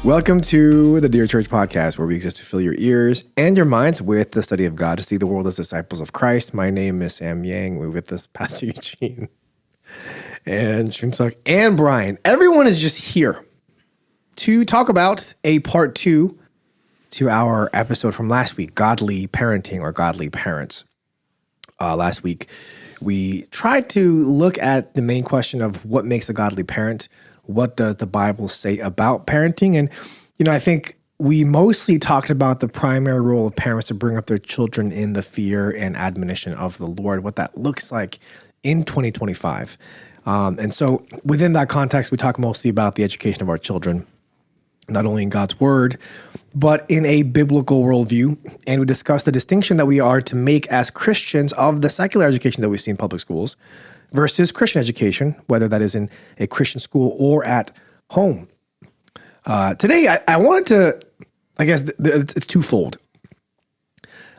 Welcome to the Dear Church podcast, where we exist to fill your ears and your minds with the study of God to see the world as disciples of Christ. My name is Sam Yang. We're with us, Pastor Eugene and Shunsuk and Brian. Everyone is just here to talk about a part 2 to our episode from last week, Godly Parenting or Godly Parents. Last week, we tried to look at the main question of what makes a godly parent. What does the Bible say about parenting? And, I think we mostly talked about the primary role of parents to bring up their children in the fear and admonition of the Lord, what that looks like in 2025. And so within that context, we talk mostly about the education of our children, not only in God's word, but in a biblical worldview. And we discuss the distinction that we are to make as Christians of the secular education that we see in public schools versus Christian education, whether that is in a Christian school or at home. Today, I wanted to, it's twofold.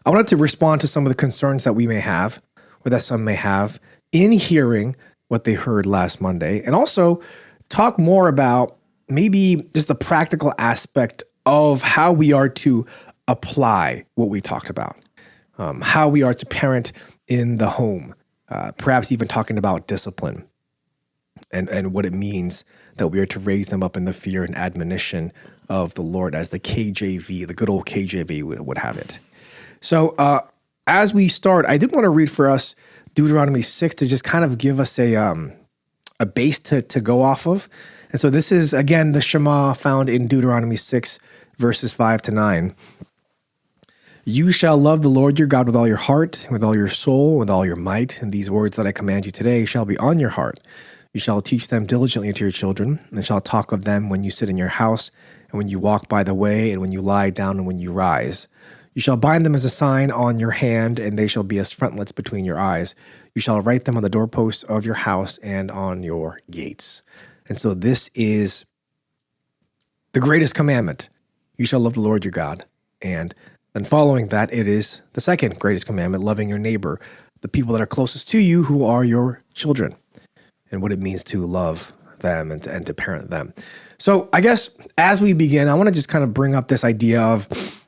I wanted to respond to some of the concerns that we may have, or that some may have, in hearing what they heard last Monday, and also talk more about maybe just the practical aspect of how we are to apply what we talked about, how we are to parent in the home. Perhaps even talking about discipline and what it means that we are to raise them up in the fear and admonition of the Lord, as the KJV, the good old KJV would have it. So as we start, I did want to read for us Deuteronomy 6 to just kind of give us a base to go off of. And so this is, again, the Shema found in Deuteronomy 6, verses 5 to 9. You shall love the Lord your God with all your heart, with all your soul, with all your might. And these words that I command you today shall be on your heart. You shall teach them diligently to your children, and shall talk of them when you sit in your house, and when you walk by the way, and when you lie down, and when you rise. You shall bind them as a sign on your hand, and they shall be as frontlets between your eyes. You shall write them on the doorposts of your house and on your gates. And so this is the greatest commandment. You shall love the Lord your God. And then following that, it is the second greatest commandment, loving your neighbor, the people that are closest to you, who are your children, and what it means to love them and to parent them. So I guess as we begin, I want to just kind of bring up this idea of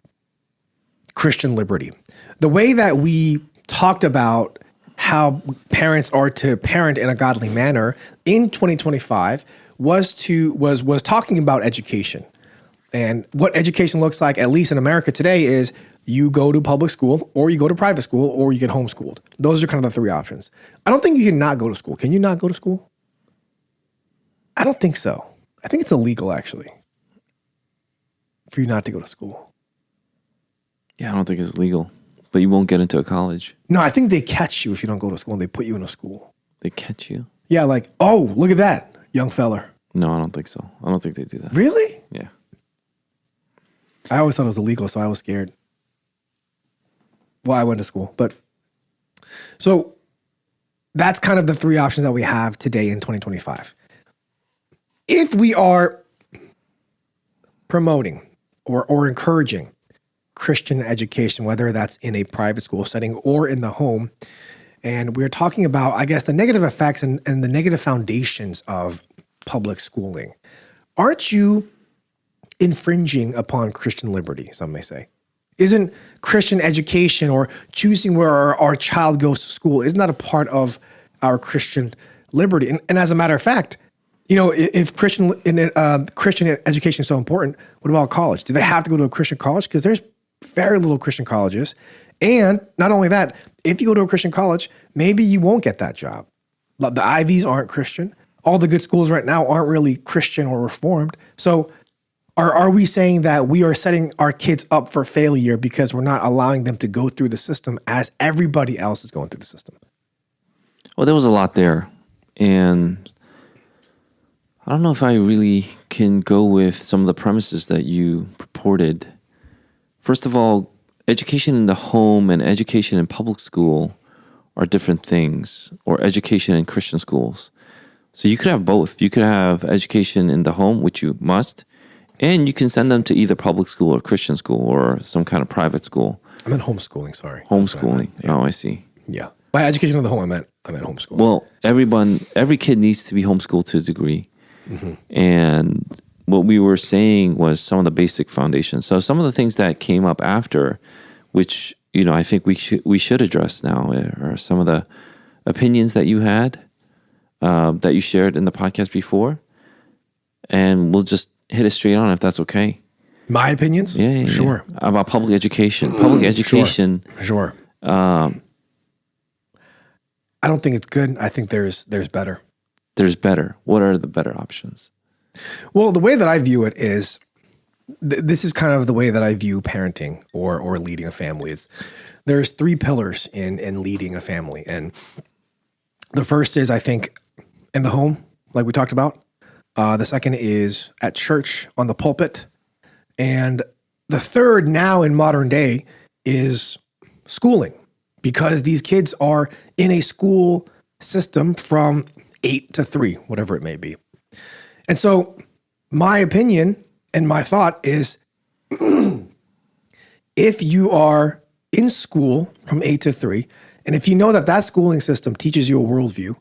Christian liberty. The way that we talked about how parents are to parent in a godly manner in 2025 was talking about education. And what education looks like, at least in America today, is you go to public school, or you go to private school, or you get homeschooled. Those are kind of the three options. I don't think you can not go to school. Can you not go to school? I don't think so. I think it's illegal, actually, for you not to go to school. Yeah, I don't think it's legal, but you won't get into a college. No, I think they catch you if you don't go to school, and they put you in a school. They catch you? Yeah, like, oh, look at that, young feller. No, I don't think so. I don't think they do that. Really? Yeah. I always thought it was illegal, so I was scared. Well, I went to school, but so that's kind of the three options that we have today in 2025. If we are promoting or encouraging Christian education, whether that's in a private school setting or in the home, and we're talking about, I guess, the negative effects and the negative foundations of public schooling, aren't you infringing upon Christian liberty, some may say? Isn't Christian education or choosing where our child goes to school, isn't that a part of our Christian liberty? And as a matter of fact, if Christian education is so important, what about college? Do they have to go to a Christian college? Because there's very little Christian colleges. And not only that, if you go to a Christian college, maybe you won't get that job. The Ivies aren't Christian. All the good schools right now aren't really Christian or Reformed. So are we saying that we are setting our kids up for failure because we're not allowing them to go through the system as everybody else is going through the system? Well, there was a lot there. And I don't know if I really can go with some of the premises that you purported. First of all, education in the home and education in public school are different things, or education in Christian schools. So you could have both. You could have education in the home, which you must, and you can send them to either public school or Christian school or some kind of private school. I meant homeschooling, sorry. Homeschooling. Yeah. Oh, I see. Yeah. By education in the home, I meant homeschooling. Well, every kid needs to be homeschooled to a degree. Mm-hmm. And what we were saying was some of the basic foundations. So some of the things that came up after, which I think we should address now, are some of the opinions that you had, that you shared in the podcast before, and we'll just hit it straight on if that's okay. My opinions? Yeah. Sure. About public education. Public education. Sure. I don't think it's good. I think there's better. There's better. What are the better options? Well, the way that I view it is, this is kind of the way that I view parenting or leading a family. There's 3 pillars in leading a family. And the first is, I think, in the home, like we talked about. The second is at church, on the pulpit. And the third, now in modern day, is schooling, because these kids are in a school system from 8 to 3, whatever it may be. And so my opinion and my thought is, if you are in school from 8 to 3, and if you know that schooling system teaches you a worldview,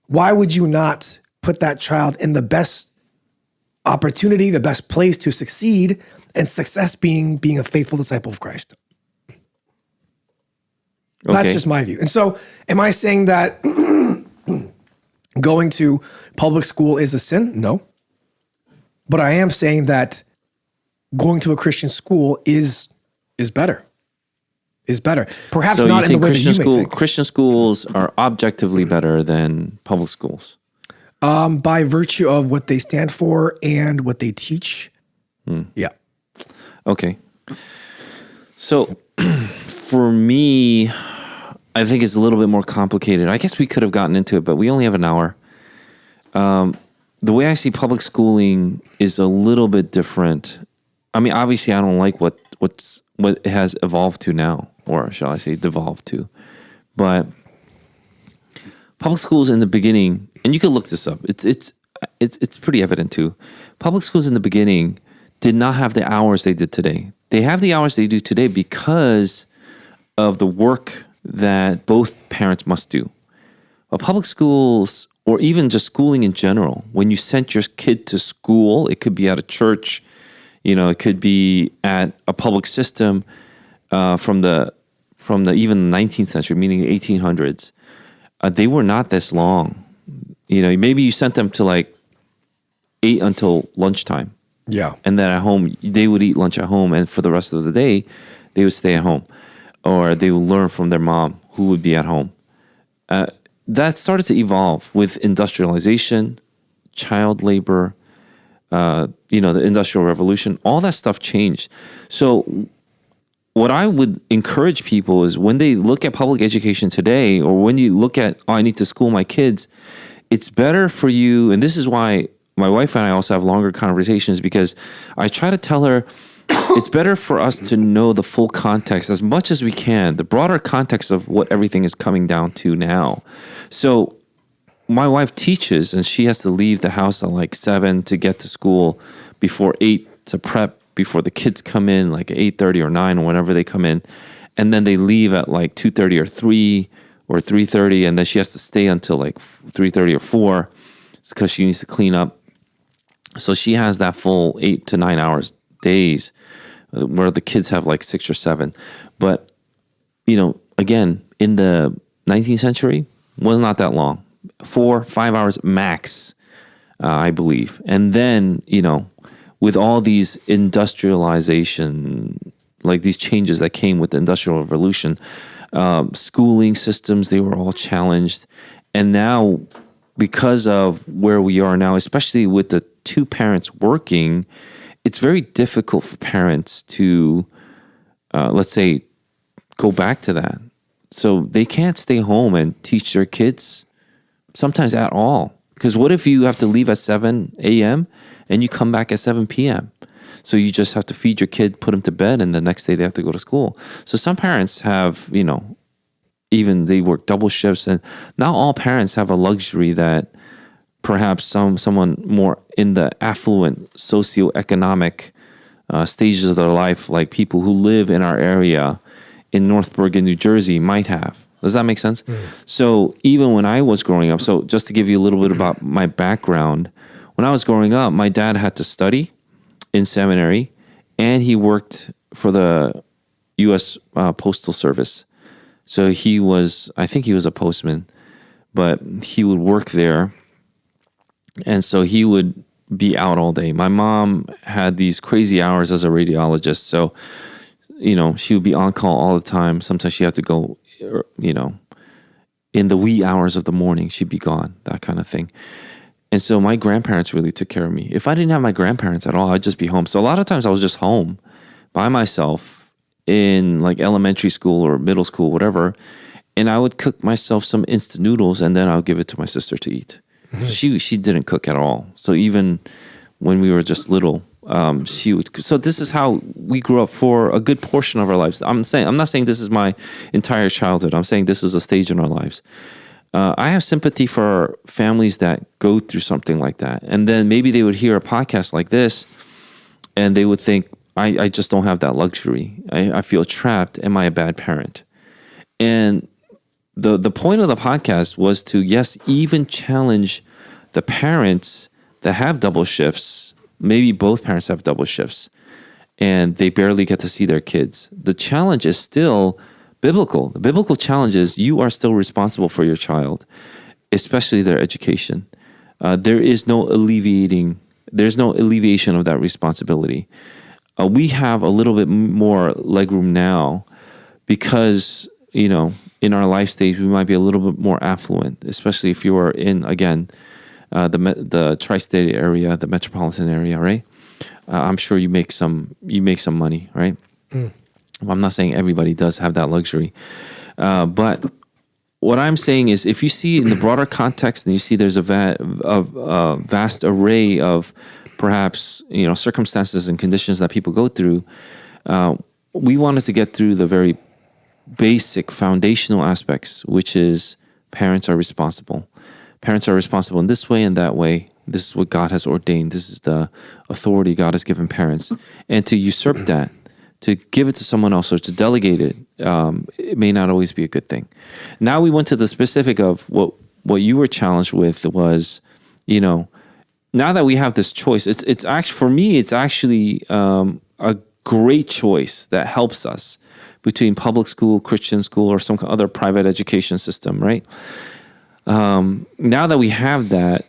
why would you not put that child in the best opportunity, the best place to succeed, and success being a faithful disciple of Christ? Okay. That's just my view. And so am I saying that going to public school is a sin? No. But I am saying that going to a Christian school is better. Is better. Perhaps not in the way that you may think. Christian schools are objectively better than public schools? By virtue of what they stand for and what they teach. Yeah. Okay. So for me, I think it's a little bit more complicated. I guess we could have gotten into it, but we only have an hour. The way I see public schooling is a little bit different. I mean, obviously, I don't like what it has evolved to now, or shall I say, devolved to. But public schools in the beginning, and you can look this up. It's pretty evident too. Public schools in the beginning did not have the hours they did today. They have the hours they do today because of the work that both parents must do. But public schools, or even just schooling in general, when you sent your kid to school, it could be at a church, it could be at a public system from the even the 19th century, meaning the 1800s. They were not this long. Maybe you sent them to like 8 until lunchtime. Yeah. And then at home, they would eat lunch at home, and for the rest of the day, they would stay at home, or they would learn from their mom, who would be at home. That started to evolve with industrialization, child labor, the Industrial Revolution. All that stuff changed. So what I would encourage people is, when they look at public education today, or when you look at, I need to school my kids, it's better for you, and this is why my wife and I also have longer conversations, because I try to tell her it's better for us to know the full context as much as we can, the broader context of what everything is coming down to now. So my wife teaches, and she has to leave the house at like 7 to get to school before 8 to prep before the kids come in, like 8:30 or 9 or whenever they come in. And then they leave at like 2:30 or 3 or 3:30, and then she has to stay until like 3:30 or 4 because she needs to clean up. So she has that full 8 to 9 hours days, where the kids have like 6 or 7. But, again, in the 19th century, was not that long. 4-5 hours max, I believe. And then, with all these industrialization, like these changes that came with the Industrial Revolution, schooling systems, they were all challenged. And now, because of where we are now, especially with the 2 parents working, it's very difficult for parents to, let's say, go back to that. So they can't stay home and teach their kids sometimes at all. Because what if you have to leave at 7 a.m. and you come back at 7 p.m.? So you just have to feed your kid, put them to bed, and the next day they have to go to school. So some parents have, even they work double shifts, and not all parents have a luxury that perhaps someone more in the affluent socioeconomic stages of their life, like people who live in our area in North Bergen, New Jersey, might have. Does that make sense? So even when I was growing up, so just to give you a little bit about my background, when I was growing up, my dad had to study in seminary, and he worked for the U.S. Postal Service. So I think he was a postman, but he would work there. And so he would be out all day. My mom had these crazy hours as a radiologist. So, she would be on call all the time. Sometimes she had to go, in the wee hours of the morning, she'd be gone, that kind of thing. And so my grandparents really took care of me. If I didn't have my grandparents at all, I'd just be home. So a lot of times I was just home by myself in like elementary school or middle school, whatever. And I would cook myself some instant noodles, and then I would give it to my sister to eat. She didn't cook at all. So even when we were just little, she would. So this is how we grew up for a good portion of our lives. I'm not saying this is my entire childhood. I'm saying this is a stage in our lives. I have sympathy for families that go through something like that, and then maybe they would hear a podcast like this, and they would think, I just don't have that luxury. I feel trapped. Am I a bad parent? And the point of the podcast was to, yes, even challenge the parents that have double shifts. Maybe both parents have double shifts and they barely get to see their kids. The challenge is still biblical. The biblical challenge is you are still responsible for your child, especially their education. There's no alleviation of that responsibility. We have a little bit more legroom now because, in our life stage, we might be a little bit more affluent, especially if you are in, again, the tri-state area, the metropolitan area, right? I'm sure you make some money, right? Well, I'm not saying everybody does have that luxury, but what I'm saying is, if you see in the broader context, and you see there's a vast array of perhaps circumstances and conditions that people go through, we wanted to get through the very basic foundational aspects, which is parents are responsible. Parents are responsible in this way and that way. This is what God has ordained. This is the authority God has given parents. And to usurp that, to give it to someone else or to delegate it, it may not always be a good thing. Now we went to the specific of what you were challenged with was, now that we have this choice, it's actually, for me, it's actually a great choice that helps us between public school, Christian school, or some other private education system, right? Now that we have that,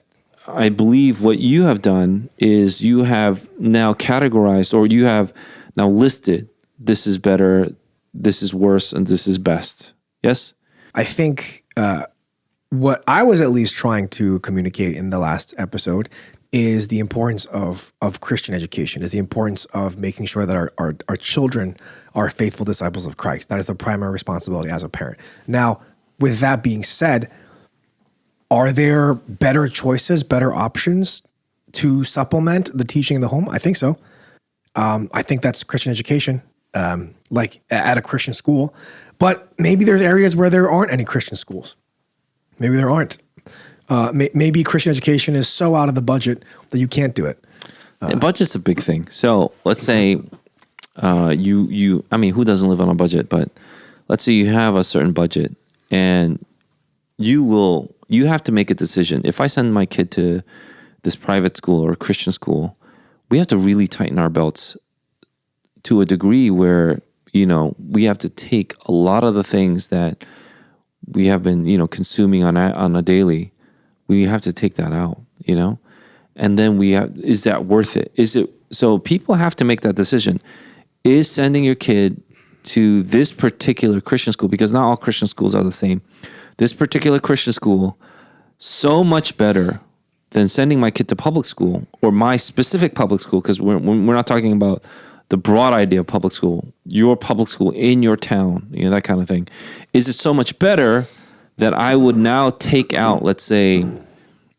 I believe what you have done is you have now categorized, or you have now listed, this is better, this is worse, and this is best. Yes? I think what I was at least trying to communicate in the last episode is the importance of Christian education, is the importance of making sure that our children are faithful disciples of Christ. That is the primary responsibility as a parent. Now, with that being said, are there better choices, better options to supplement the teaching in the home? I think so. I think that's Christian education, like at a Christian school. But maybe there's areas where there aren't any Christian schools. Maybe there aren't. Maybe Christian education is so out of the budget that you can't do it. Budget's a big thing. So let's say who doesn't live on a budget? But let's say you have a certain budget, and you have to make a decision. If I send my kid to this private school or Christian school, we have to really tighten our belts to a degree where, we have to take a lot of the things that we have been, consuming on a daily. We have to take that out, and then is that worth it? So people have to make that decision. Is sending your kid to this particular Christian school, because not all Christian schools are the same, this particular Christian school, so much better than sending my kid to public school, or my specific public school, because we're not talking about the broad idea of public school, your public school in your town, that kind of thing. Is it so much better that I would now take out, let's say,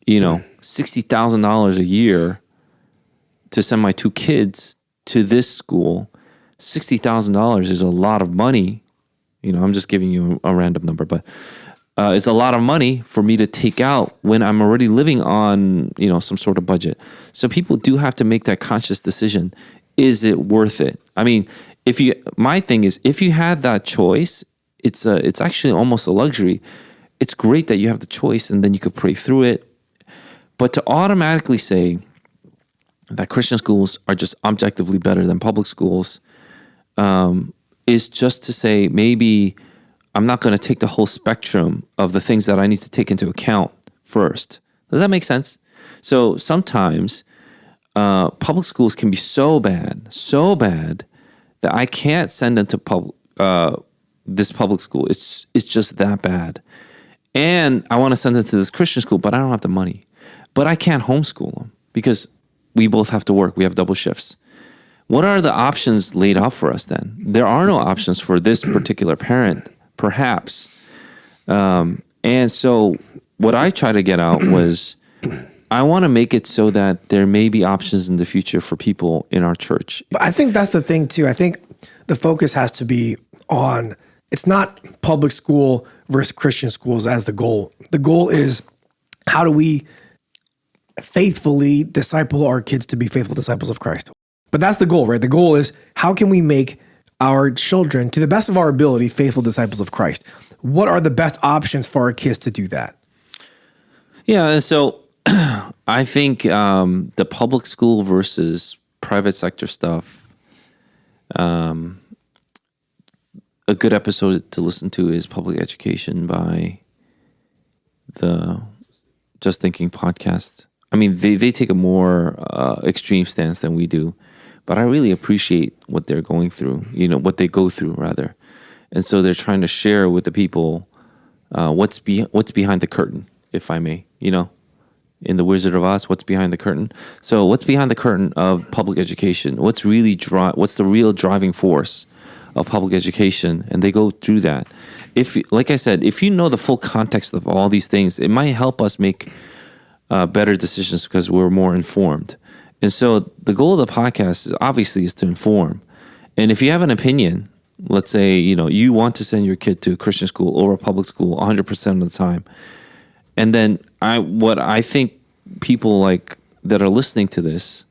$60,000 a year to send my two kids to this school? $60,000 is a lot of money. I'm just giving you a random number, but it's a lot of money for me to take out when I'm already living on, some sort of budget. So people do have to make that conscious decision. Is it worth it? I mean, my thing is, if you had that choice, it's actually almost a luxury. It's great that you have the choice, and then you could pray through it. But to automatically say that Christian schools are just objectively better than public schools is just to say maybe I'm not going to take the whole spectrum of the things that I need to take into account first. Does that make sense? So sometimes public schools can be so bad that I can't send them to this public school. It's just that bad. And I want to send them to this Christian school, but I don't have the money. But I can't homeschool them because we both have to work. We have double shifts. What are the options laid out for us then? There are no options for this particular parent, perhaps. And so what I try to get out was I want to make it so that there may be options in the future for people in our church. But I think that's the thing too. I think the focus has to be on, it's not public school versus Christian schools as the goal. The goal is, how do we faithfully disciple our kids to be faithful disciples of Christ? But that's the goal, right? The goal is, how can we make our children, to the best of our ability, faithful disciples of Christ? What are the best options for our kids to do that? Yeah, and so I think the public school versus private sector stuff, a good episode to listen to is Public Education by the Just Thinking podcast. I mean, they take a more extreme stance than we do, but I really appreciate what they're going through, what they go through rather. And so they're trying to share with the people what's behind the curtain, if I may, in The Wizard of Oz, what's behind the curtain. So what's behind the curtain of public education? What's the real driving force of public education? And they go through that. Like I said, if you know the full context of all these things, it might help us make better decisions because we're more informed. And so the goal of the podcast is to inform. And if you have an opinion, let's say, you want to send your kid to a Christian school or a public school 100% of the time. And then what I think people like that are listening to this,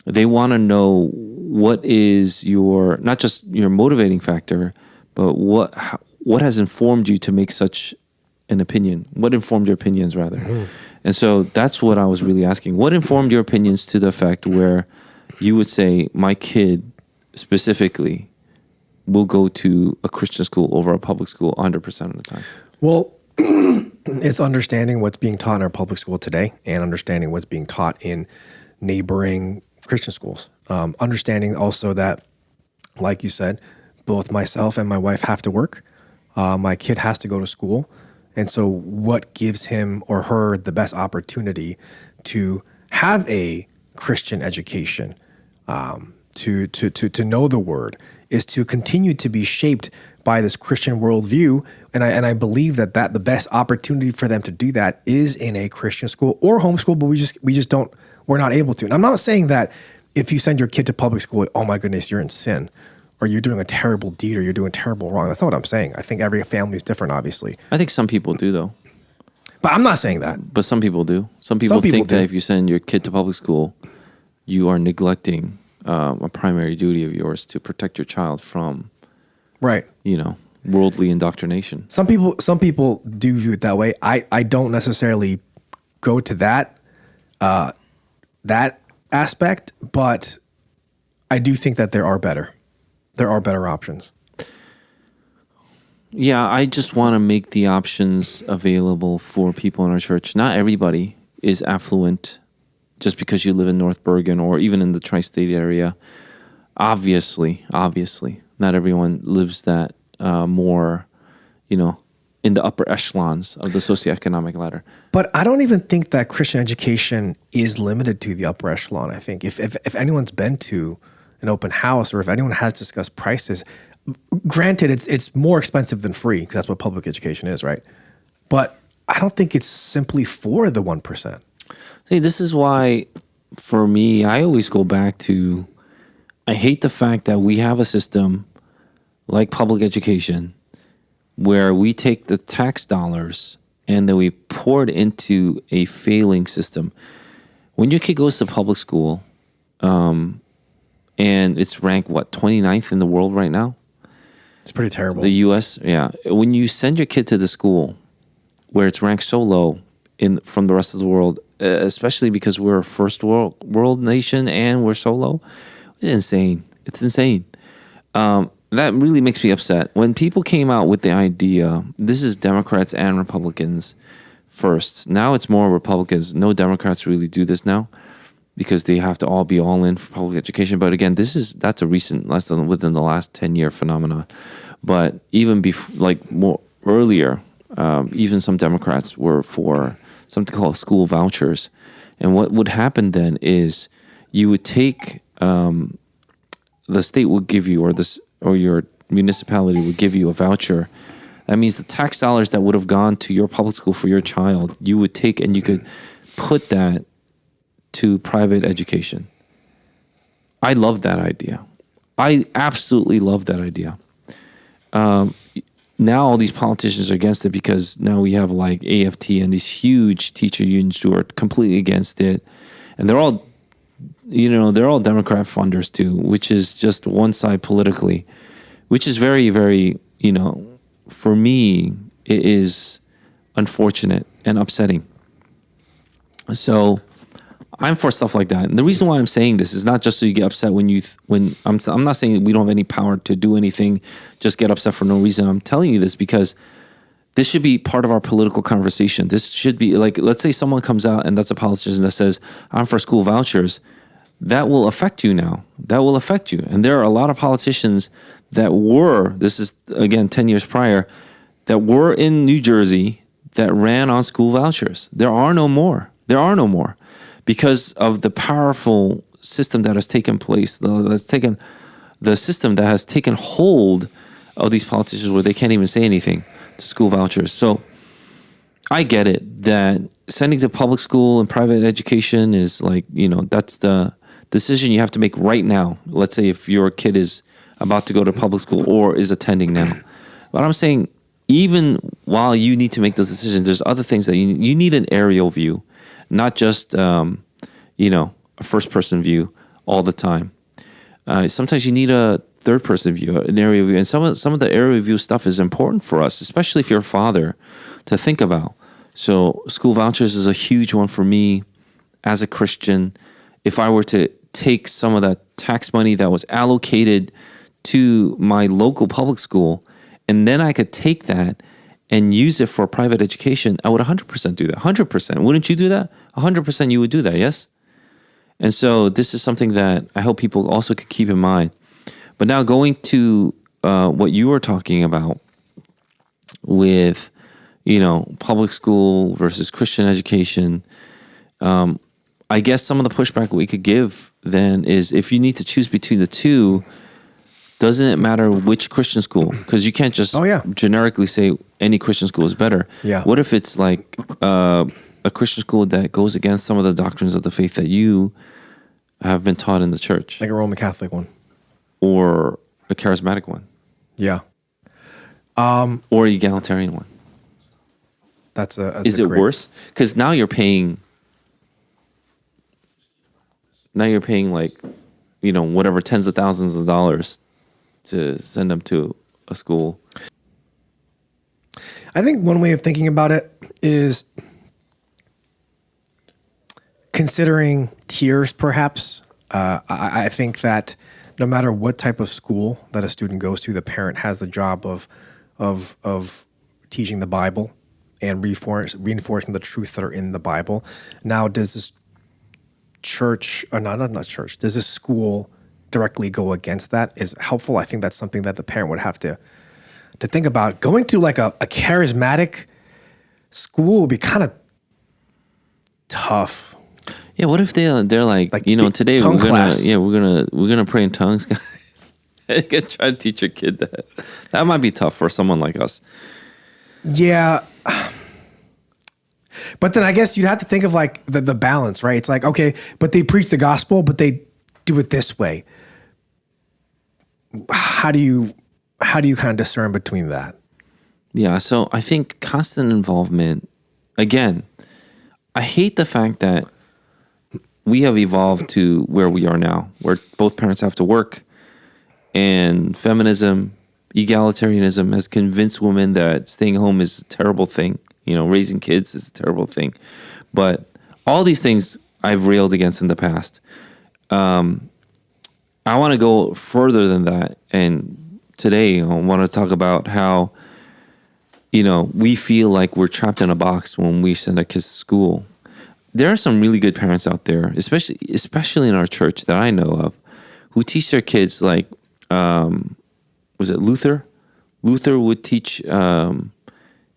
they want to know what is not just your motivating factor, but what has informed you to make such an opinion? What informed your opinions rather? Mm-hmm. And so that's what I was really asking. What informed your opinions to the effect where you would say, my kid specifically will go to a Christian school over a public school 100% of the time? Well, it's understanding what's being taught in our public school today and understanding what's being taught in neighboring Christian schools. Understanding also that, like you said, both myself and my wife have to work. My kid has to go to school. And so what gives him or her the best opportunity to have a Christian education, to know the word, is to continue to be shaped by this Christian worldview. And I believe that the best opportunity for them to do that is in a Christian school or homeschool, but we're not able to. And I'm not saying that if you send your kid to public school, oh my goodness, you're in sin, or you're doing a terrible deed, or you're doing terrible wrong. That's not what I'm saying. I think every family is different, obviously. I think some people do, though. But I'm not saying that. But some people do. Some people think that if you send your kid to public school, you are neglecting a primary duty of yours to protect your child from, right? Worldly indoctrination. Some people do view it that way. I don't necessarily go to that aspect, but I do think that there are better options. Yeah, I just want to make the options available for people in our church. Not everybody is affluent just because you live in North Bergen or even in the tri-state area. Obviously, not everyone lives that more, in the upper echelons of the socioeconomic ladder. But I don't even think that Christian education is limited to the upper echelon. I think if anyone's been to an open house or if anyone has discussed prices, granted, it's more expensive than free because that's what public education is, right? But I don't think it's simply for the 1%. See, this is why, for me, I always go back to, I hate the fact that we have a system like public education where we take the tax dollars and then we pour it into a failing system. When your kid goes to public school, and it's ranked, 29th in the world right now? It's pretty terrible. The U.S., yeah. When you send your kid to the school where it's ranked so low from the rest of the world, especially because we're a first world nation and we're so low. It's insane. It's insane. That really makes me upset. When people came out with the idea, this is Democrats and Republicans first. Now it's more Republicans. No Democrats really do this now because they have to all be all in for public education. But again, that's a recent, less than within the last 10-year phenomenon. But even more earlier, even some Democrats were for something called school vouchers. And what would happen then is you would take the state would give you, or your municipality would give you a voucher. That means the tax dollars that would have gone to your public school for your child, you would take and you could put that to private education. I love that idea. I absolutely love that idea. Now all these politicians are against it because now we have like AFT and these huge teacher unions who are completely against it. And they're all Democrat funders too, which is just one side politically, which is very, very, for me, it is unfortunate and upsetting. So I'm for stuff like that. And the reason why I'm saying this is not just so you get upset when I'm not saying we don't have any power to do anything, just get upset for no reason. I'm telling you this because this should be part of our political conversation. This should be like, let's say someone comes out and that's a politician that says, I'm for school vouchers. That will affect you now. That will affect you. And there are a lot of politicians that were, this is again 10 years prior, that were in New Jersey that ran on school vouchers. There are no more. There are no more because of the powerful system that has taken place, the system that has taken hold of these politicians where they can't even say anything to school vouchers. So I get it that sending to public school and private education is like, that's the decision you have to make right now. Let's say if your kid is about to go to public school or is attending now. But I'm saying even while you need to make those decisions, there's other things that you need an aerial view, not just, a first-person view all the time. Sometimes you need a third-person view, an aerial view. And some of the aerial view stuff is important for us, especially if you're a father, to think about. So school vouchers is a huge one for me as a Christian. If I were to take some of that tax money that was allocated to my local public school, and then I could take that and use it for private education, I would 100% do that. 100%. Wouldn't you do that? 100% you would do that, yes? And so this is something that I hope people also could keep in mind. But now going to what you were talking about with, public school versus Christian education, I guess some of the pushback we could give then is if you need to choose between the two, doesn't it matter which Christian school? Because you can't just generically say any Christian school is better. Yeah. What if it's like a Christian school that goes against some of the doctrines of the faith that you have been taught in the church? Like a Roman Catholic one. Or a charismatic one. Yeah. Or an egalitarian one. Is it worse? Because now you're paying like, whatever tens of thousands of dollars to send them to a school. I think one way of thinking about it is considering tiers, perhaps. I think that no matter what type of school that a student goes to, the parent has the job of teaching the Bible and reinforcing the truths that are in the Bible. Now, does this church, or not church, does this school directly go against that is helpful? I think that's something that the parent would have to think about. Going to like a charismatic school would be kind of tough. Yeah, what if they're like today we're gonna pray in tongues, guys. Try to teach your kid that. That might be tough for someone like us. Yeah. But then I guess you'd have to think of like the balance, right? It's like, okay, but they preach the gospel, but they do it this way. How do you kind of discern between that? Yeah, so I think constant involvement, again, I hate the fact that we have evolved to where we are now, where both parents have to work, and feminism, egalitarianism has convinced women that staying home is a terrible thing. Raising kids is a terrible thing. But all these things I've railed against in the past. I want to go further than that. And today I want to talk about how, we feel like we're trapped in a box when we send our kids to school. There are some really good parents out there, especially in our church that I know of, who teach their kids like, was it Luther? Luther would teach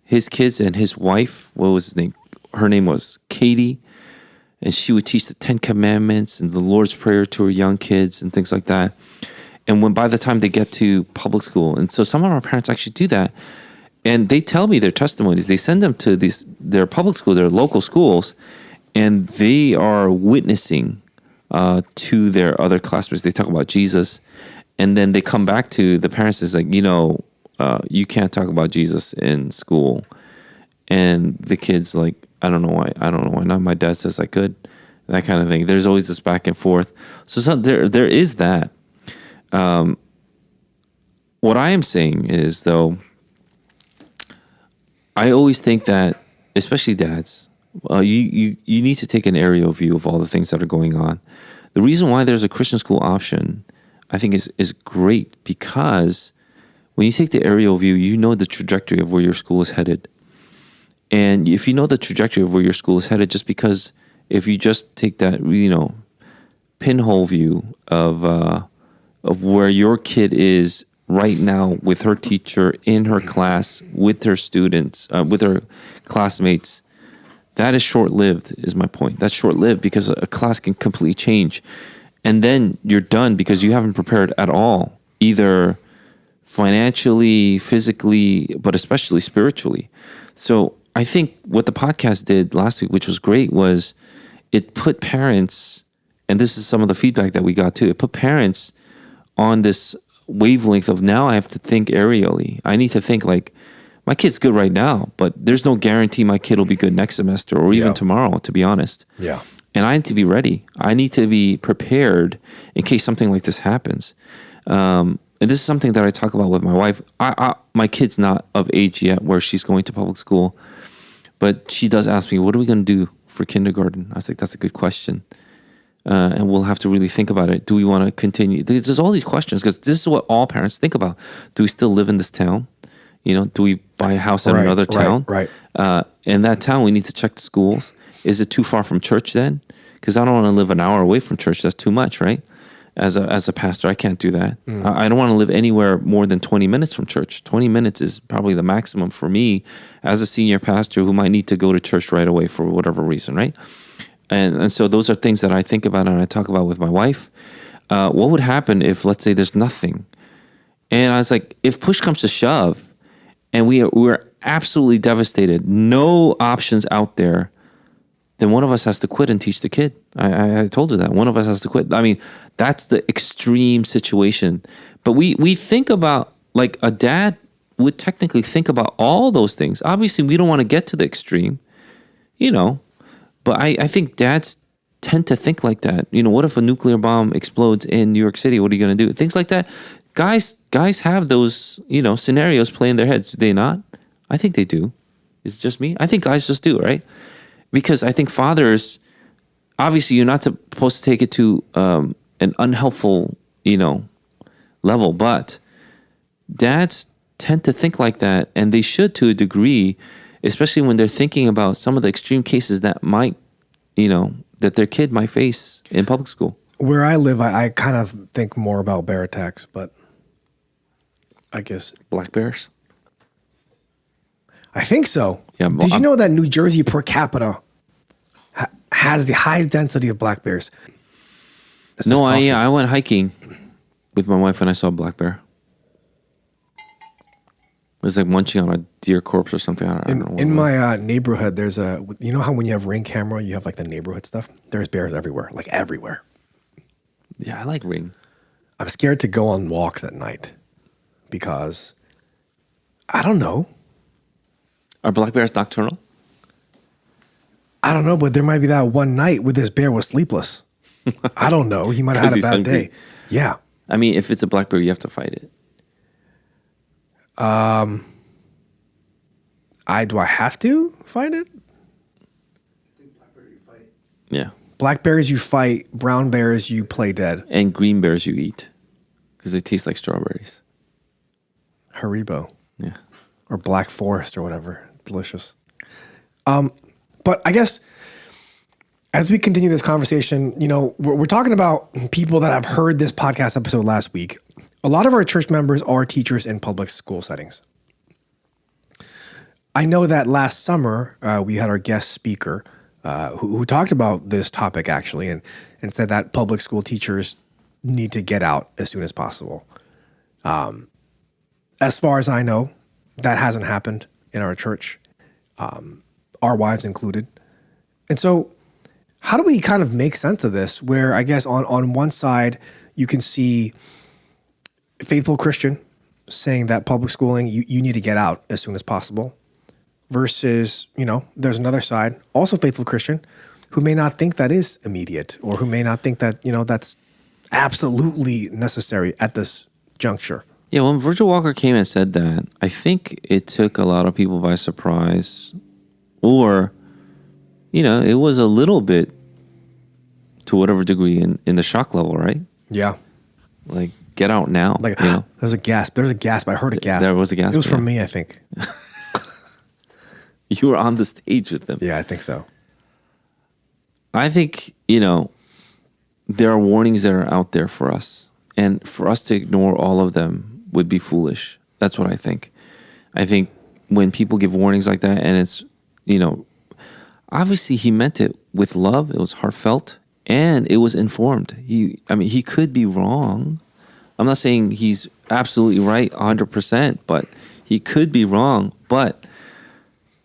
his kids and his wife, what was his name? Her name was Katie. And she would teach the 10 Commandments and the Lord's Prayer to her young kids and things like that. And by the time they get to public school, and so some of our parents actually do that, and they tell me their testimonies. They send them to their public school, their local schools, and they are witnessing to their other classmates. They talk about Jesus, and then they come back to the parents. It's like, you can't talk about Jesus in school, and the kids like, I don't know why. Not my dad says I could, that kind of thing. There's always this back and forth. So there is that. What I am saying is, though, I always think that, especially dads, you need to take an aerial view of all the things that are going on. The reason why there's a Christian school option, I think, is great, because when you take the aerial view, you know the trajectory of where your school is headed. And if you know the trajectory of where your school is headed, just because if you just take that, pinhole view of where your kid is right now with her teacher, in her class, with her students, with her classmates, that is short-lived, is my point. That's short-lived because a class can completely change. And then you're done because you haven't prepared at all, either financially, physically, but especially spiritually. So I think what the podcast did last week, which was great, was it put parents, and this is some of the feedback that we got too, it put parents on this wavelength of, now I have to think aerially. I need to think like, my kid's good right now, but there's no guarantee my kid will be good next semester or even tomorrow, to be honest. Yeah. And I need to be ready. I need to be prepared in case something like this happens. And this is something that I talk about with my wife. My kid's not of age yet where she's going to public school, but she does ask me, what are we going to do for kindergarten? I was like, that's a good question. And we'll have to really think about it. Do we want to continue? There's all these questions, because this is what all parents think about. Do we still live in this town? Do we buy a house in another town? Right. In that town, we need to check the schools. Is it too far from church then? Because I don't want to live an hour away from church. That's too much, right? As a pastor, I can't do that. I don't want to live anywhere more than 20 minutes from church. 20 minutes is probably the maximum for me as a senior pastor who might need to go to church right away for whatever reason, right? And so those are things that I think about and I talk about with my wife. What would happen if, let's say, there's nothing? And I was like, if push comes to shove and we're absolutely devastated, no options out there, then one of us has to quit and teach the kid. I told her that. One of us has to quit. I mean, that's the extreme situation. But we think about, like, a dad would technically think about all those things. Obviously, we don't want to get to the extreme, but I think dads tend to think like that. What if a nuclear bomb explodes in New York City? What are you going to do? Things like that. Guys have those, scenarios play in their heads. Do they not? I think they do. Is it just me? I think guys just do, right? Because I think fathers, obviously, you're not supposed to take it to an unhelpful, level, but dads tend to think like that, and they should to a degree, especially when they're thinking about some of the extreme cases that might, that their kid might face in public school. Where I live, I kind of think more about bear attacks, but I guess Black bears? I think so. Yeah, Did you know that New Jersey per capita has the highest density of black bears? No, I went hiking with my wife and I saw a black bear. It was like munching on a deer corpse or something. I don't know. In my neighborhood, there's you know how when you have Ring camera, you have like the neighborhood stuff? There's bears everywhere, like everywhere. Yeah, I like Ring. I'm scared to go on walks at night because I don't know. Are black bears nocturnal? I don't know, but there might be that one night where this bear was sleepless. I don't know. He might have had a bad hungry. day. Yeah. I mean, if it's a black bear, you have to fight it. Do I have to fight it? I think black bear you fight. Yeah. Blackberries you fight, brown bears you play dead. And green bears you eat because they taste like strawberries. Haribo. Yeah. Or Black Forest or whatever. Delicious. But I guess as we continue this conversation, we're talking about people that have heard this podcast episode last week. A lot of our church members are teachers in public school settings. I know that last summer we had our guest speaker who talked about this topic actually and said that public school teachers need to get out as soon as possible. As far as I know, that hasn't happened in our church, our wives included. And so how do we kind of make sense of this where I guess on one side you can see faithful Christian saying that public schooling, you need to get out as soon as possible versus, there's another side, also faithful Christian, who may not think that is immediate or who may not think that, that's absolutely necessary at this juncture. Yeah, when Virgil Walker came and said that, I think it took a lot of people by surprise or, it was a little bit to whatever degree in the shock level, right? Yeah. Like, get out now. Like, there's a gasp. There's a gasp. I heard a gasp. There was a gasp. It was from me, I think. You were on the stage with them. Yeah, I think so. I think, there are warnings that are out there for us. And for us to ignore all of them would be foolish. That's what I think. I think when people give warnings like that and it's, obviously he meant it with love. It was heartfelt and it was informed. He could be wrong. I'm not saying he's absolutely right 100%, but he could be wrong. But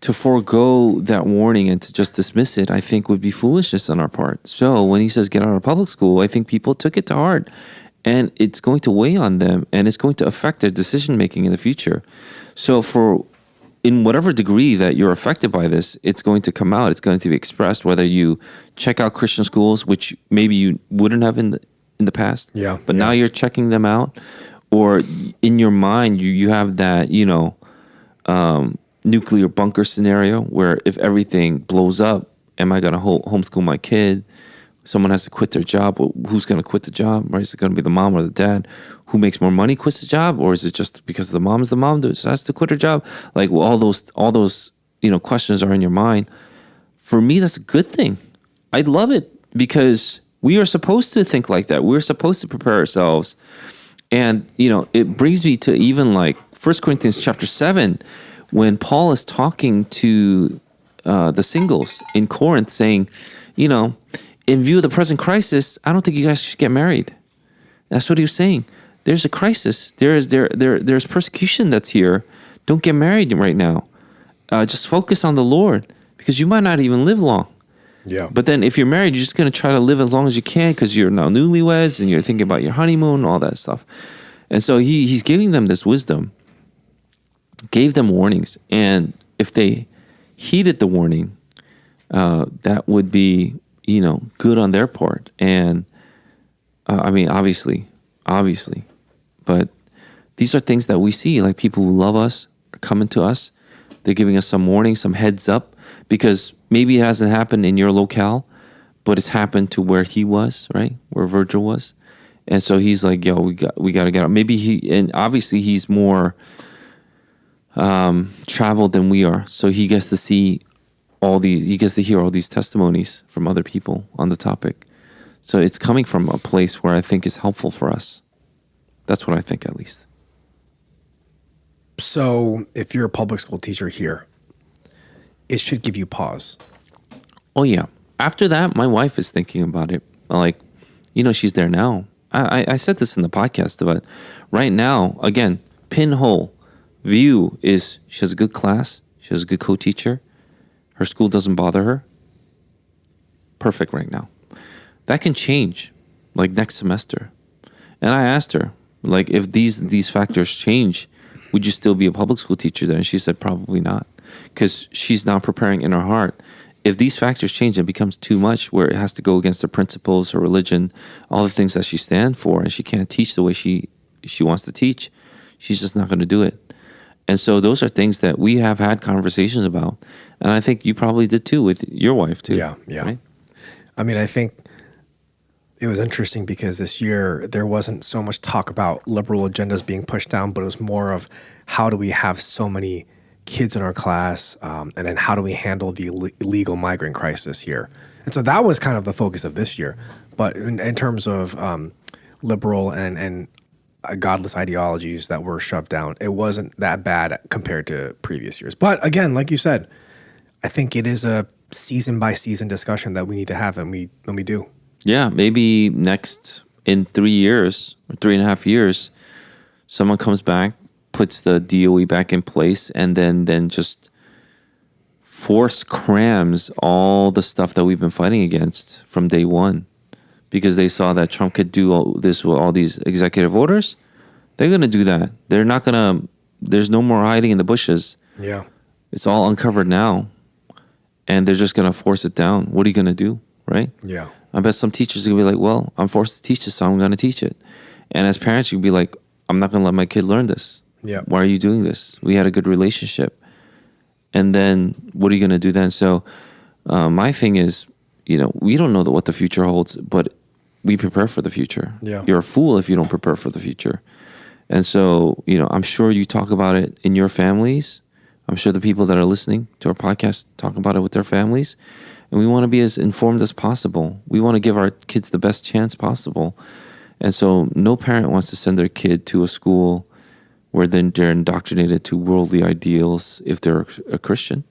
to forego that warning and to just dismiss it, I think would be foolishness on our part. So when he says get out of public school, I think people took it to heart and it's going to weigh on them and it's going to affect their decision making in the future. So in whatever degree that you're affected by this, it's going to come out. It's going to be expressed, whether you check out Christian schools, which maybe you wouldn't have in the past. Yeah. But now you're checking them out, or in your mind you have that, nuclear bunker scenario where if everything blows up, am I going to homeschool my kid? Someone has to quit their job. Well, who's going to quit the job? Right? Is it going to be the mom or the dad? Who makes more money quits the job, or is it just because the mom is the mom that has to quit her job? Like, well, all those questions are in your mind. For me, that's a good thing. I'd love it because we are supposed to think like that. We're supposed to prepare ourselves, and it brings me to even like 1 Corinthians chapter 7, when Paul is talking to the singles in Corinth, saying, in view of the present crisis, I don't think you guys should get married. That's what he was saying. There's a crisis. There's persecution that's here. Don't get married right now. Just focus on the Lord because you might not even live long. Yeah. But then if you're married, you're just going to try to live as long as you can because you're now newlyweds and you're thinking about your honeymoon and all that stuff. And so he's giving them this wisdom, gave them warnings. And if they heeded the warning, that would be, good on their part. And obviously, but these are things that we see, like people who love us are coming to us. They're giving us some warning, some heads up, because maybe it hasn't happened in your locale, but it's happened to where he was, right? Where Virgil was. And so he's like, yo, we got to get out. Maybe and obviously he's more traveled than we are. So he gets to see he gets to hear all these testimonies from other people on the topic. So it's coming from a place where I think is helpful for us. That's what I think, at least. So if you're a public school teacher here, it should give you pause. Oh, yeah. After that, my wife is thinking about it. Like, she's there now. I said this in the podcast, but right now, again, pinhole view is she has a good class. She has a good co-teacher. Her school doesn't bother her. Perfect right now. That can change, like next semester. And I asked her, like, if these factors change, would you still be a public school teacher then? And she said probably not, because she's now preparing in her heart. If these factors change, it becomes too much where it has to go against her principles, her religion, all the things that she stands for, and she can't teach the way she wants to teach. She's just not going to do it. And so those are things that we have had conversations about. And I think you probably did too with your wife too. Yeah. Right? I mean, I think it was interesting because this year there wasn't so much talk about liberal agendas being pushed down, but it was more of how do we have so many kids in our class, and then how do we handle the illegal migrant crisis here? And so that was kind of the focus of this year. But in terms of liberal and godless ideologies that were shoved down, it wasn't that bad compared to previous years. But again, like you said, I think it is a season by season discussion that we need to have, and we do. Yeah, maybe next in 3 years or 3.5 years, someone comes back, puts the DOE back in place, and then just force crams all the stuff that we've been fighting against from day one, because they saw that Trump could do all this with all these executive orders. They're going to do that. They're not going to. There's no more hiding in the bushes. Yeah, it's all uncovered now, and they're just going to force it down. What are you going to do, right? Yeah. I bet some teachers are going to be like, well, I'm forced to teach this, so I'm going to teach it. And as parents, you'd be like, I'm not going to let my kid learn this. Yeah. Why are you doing this? We had a good relationship. And then what are you going to do then? So my thing is, we don't know what the future holds, but we prepare for the future. Yeah. You're a fool if you don't prepare for the future. And so, I'm sure you talk about it in your families. I'm sure the people that are listening to our podcast talk about it with their families. And we want to be as informed as possible. We want to give our kids the best chance possible. And so no parent wants to send their kid to a school where then they're indoctrinated to worldly ideals if they're a Christian.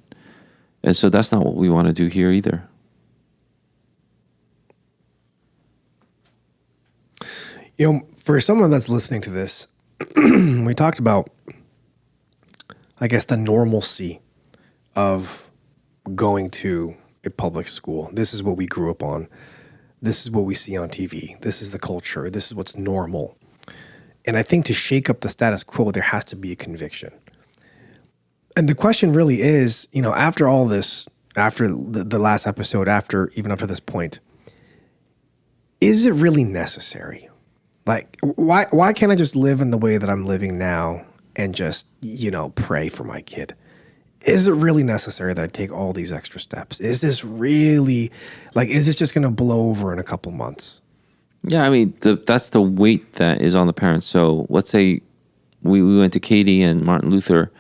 And so that's not what we want to do here either. For someone that's listening to this, we talked about, I guess, the normalcy of going to a public school. This is what we grew up on. This is what we see on TV. This is the culture. This is what's normal. And I think to shake up the status quo, there has to be a conviction. And the question really is, after all this, after the last episode, even up to this point, is it really necessary? Like, why can't I just live in the way that I'm living now and just, pray for my kid? Is it really necessary that I take all these extra steps? Is this really, is this just going to blow over in a couple months? Yeah, I mean, that's the weight that is on the parents. So let's say we went to Katie and Martin Luther.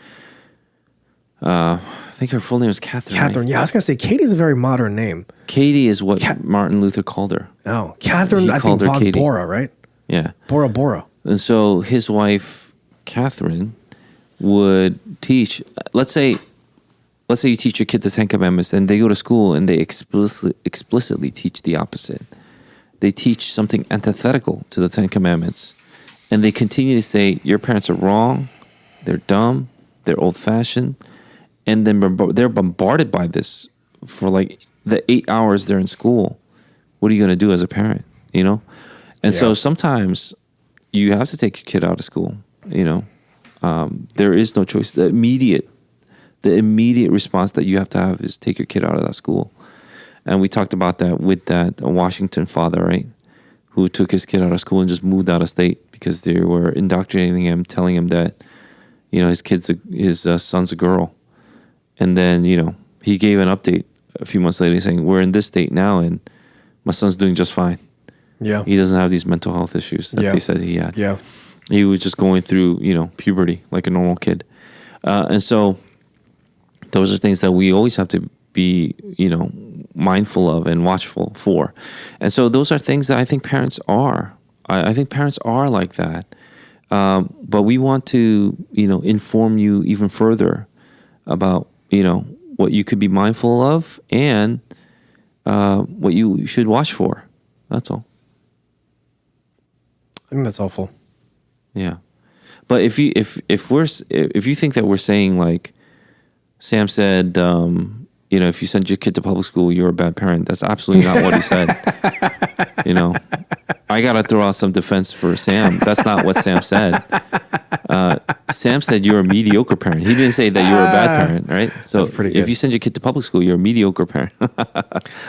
I think her full name is Catherine. Catherine, right? yeah, I was going to say, Katie's a very modern name. Katie is what Martin Luther called her. Oh, Catherine, I think von Bora, right? Yeah. Bora Bora. And so his wife, Catherine, would teach, let's say you teach your kid the Ten Commandments and they go to school and they explicitly teach the opposite. They teach something antithetical to the Ten Commandments. And they continue to say, your parents are wrong, they're dumb, they're old-fashioned. And then they're bombarded by this for the 8 hours they're in school. What are you going to do as a parent, And so sometimes you have to take your kid out of school, There is no choice. The immediate response that you have to have is take your kid out of that school. And we talked about that with that Washington father, right? Who took his kid out of school and just moved out of state because they were indoctrinating him, telling him that, his son's a girl. And then, he gave an update a few months later saying, we're in this state now and my son's doing just fine. Yeah. He doesn't have these mental health issues that they said he had. Yeah. He was just going through, puberty like a normal kid. And so those are things that we always have to be, mindful of and watchful for. And so those are things that I think parents are. I think parents are like that. But we want to, inform you even further about, what you could be mindful of and what you should watch for. That's all. I think that's helpful. Yeah. But if you think that we're saying like Sam said, if you send your kid to public school, you're a bad parent. That's absolutely not what he said. I got to throw out some defense for Sam. That's not what Sam said. Sam said you're a mediocre parent. He didn't say that you're a bad parent, right? So that's pretty good. If you send your kid to public school, you're a mediocre parent.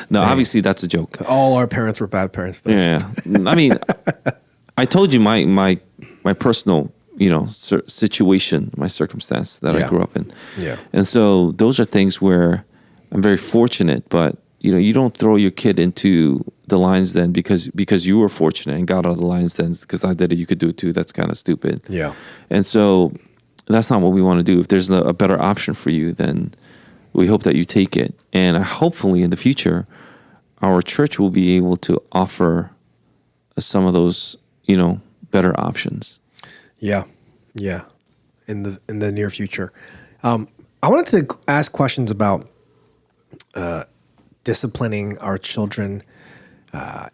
No, obviously that's a joke. All our parents were bad parents, though. Yeah. I mean, I told you my personal, situation, my circumstance that I grew up in. Yeah. And so those are things where I'm very fortunate, but, you don't throw your kid into the lion's den because you were fortunate and got out of the lion's den because I did it, you could do it too. That's kind of stupid. Yeah. And so that's not what we want to do. If there's a better option for you, then we hope that you take it. And hopefully in the future, our church will be able to offer some of those, better options. Yeah. Yeah. In the near future. I wanted to ask questions about disciplining our children,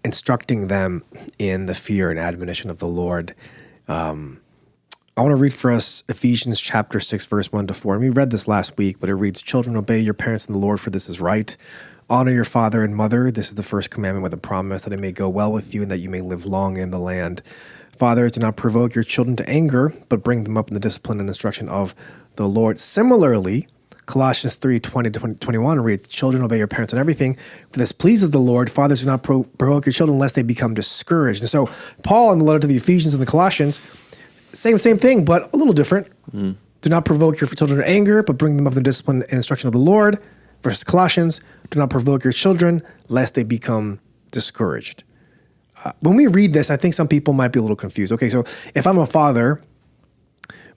instructing them in the fear and admonition of the Lord. I want to read for us Ephesians chapter 6, verse 1 to 4. And we read this last week, but it reads, "Children, obey your parents in the Lord, for this is right. Honor your father and mother. This is the first commandment with a promise that it may go well with you and that you may live long in the land. Fathers, do not provoke your children to anger, but bring them up in the discipline and instruction of the Lord." Similarly, Colossians 3, 20 to 21 reads, "Children, obey your parents in everything, for this pleases the Lord. Fathers, do not provoke your children lest they become discouraged." And so Paul in the letter to the Ephesians and the Colossians, same thing, but a little different. Do not provoke your children to anger, but bring them up in the discipline and instruction of the Lord. Versus Colossians, do not provoke your children lest they become discouraged. When we read this, I think some people might be a little confused. Okay, so if I'm a father,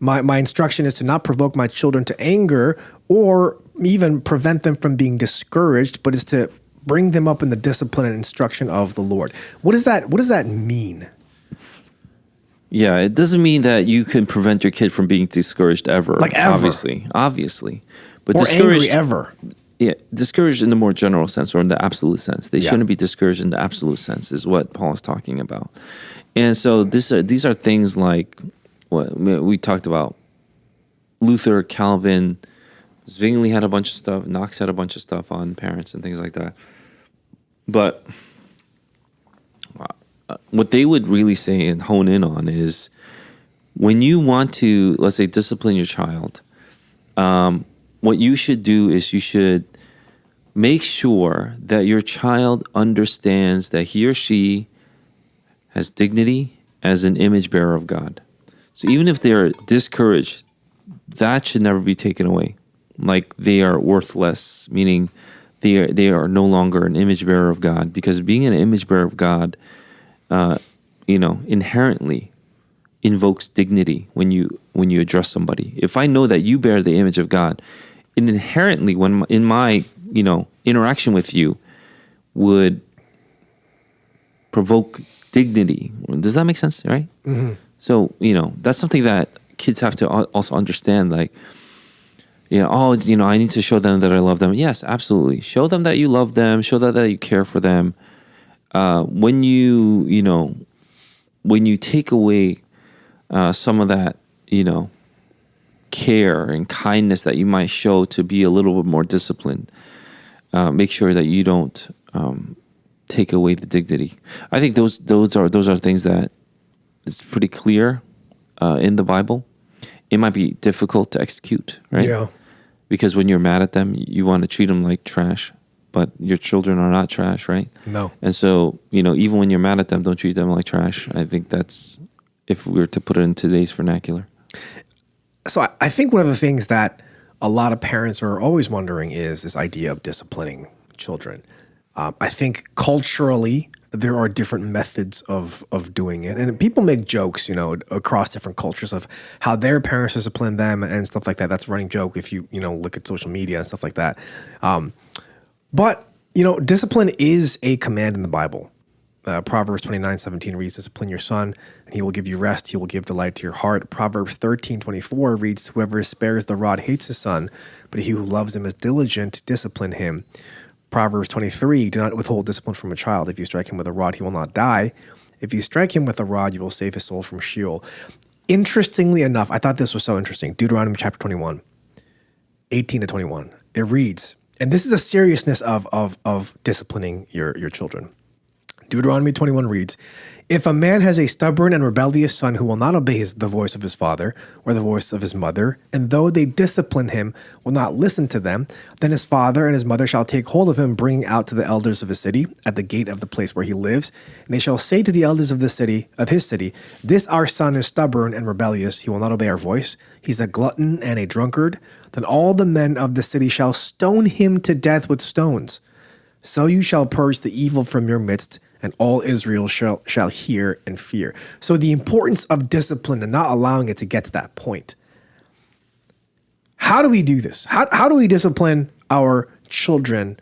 my instruction is to not provoke my children to anger or even prevent them from being discouraged, but is to bring them up in the discipline and instruction of the Lord. What does that mean? Yeah, it doesn't mean that you can prevent your kid from being discouraged ever. Like ever. Obviously. But Or discouraged, angry ever. Yeah, discouraged in the more general sense or in the absolute sense. They shouldn't be discouraged in the absolute sense is what Paul is talking about. And so these are things like what we talked about. Luther, Calvin, Zwingli had a bunch of stuff. Knox had a bunch of stuff on parents and things like that. But what they would really say and hone in on is when you want to, let's say, discipline your child, what you should do is you should make sure that your child understands that he or she has dignity as an image bearer of God. So even if they're discouraged, that should never be taken away. Like they are worthless, meaning they are no longer an image bearer of God, because being an image bearer of God inherently invokes dignity when you address somebody. If I know that you bear the image of God, it inherently, when in my interaction with you, would provoke dignity. Does that make sense? Right? Mm-hmm. So that's something that kids have to also understand. Like, I need to show them that I love them. Yes, absolutely. Show them that you love them. Show them that you care for them. When you take away some of that, care and kindness that you might show to be a little bit more disciplined, make sure that you don't take away the dignity. I think those are things that it's pretty clear in the Bible. It might be difficult to execute, right? Yeah. Because when you're mad at them, you want to treat them like trash. But your children are not trash, right? No. And so, even when you're mad at them, don't treat them like trash. I think that's, if we were to put it in today's vernacular. So I think one of the things that a lot of parents are always wondering is this idea of disciplining children. I think culturally, there are different methods of doing it. And people make jokes, across different cultures of how their parents discipline them and stuff like that. That's a running joke if you look at social media and stuff like that. But, discipline is a command in the Bible. Proverbs 29:17 reads, "Discipline your son, and he will give you rest. He will give delight to your heart." Proverbs 13:24 reads, "Whoever spares the rod hates his son, but he who loves him is diligent to discipline him." Proverbs 23, "Do not withhold discipline from a child. If you strike him with a rod, he will not die. If you strike him with a rod, you will save his soul from Sheol." Interestingly enough, I thought this was so interesting. Deuteronomy chapter 21, 18 to 21. It reads, and this is a seriousness of disciplining your children. Deuteronomy 21 reads, "If a man has a stubborn and rebellious son who will not obey the voice of his father or the voice of his mother, and though they discipline him, will not listen to them, then his father and his mother shall take hold of him, bring out to the elders of his city at the gate of the place where he lives, and they shall say to the elders of his city, this our son is stubborn and rebellious. He will not obey our voice. He's a glutton and a drunkard. Then all the men of the city shall stone him to death with stones." So you shall purge the evil from your midst, and all Israel shall hear and fear. So the importance of discipline and not allowing it to get to that point. How do we do this? How do we discipline our children?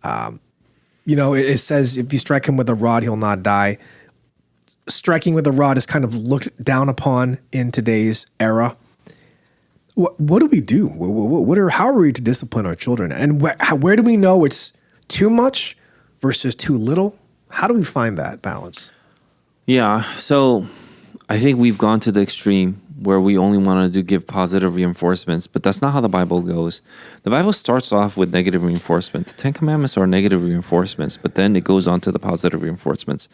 It says if you strike him with a rod, he'll not die. Striking with a rod is kind of looked down upon in today's era. What do we do? How are we to discipline our children? And where do we know it's too much versus too little? How do we find that balance? Yeah, so I think we've gone to the extreme where we only want to give positive reinforcements, but that's not how the Bible goes. The Bible starts off with negative reinforcement. The Ten Commandments are negative reinforcements, but then it goes on to the positive reinforcements.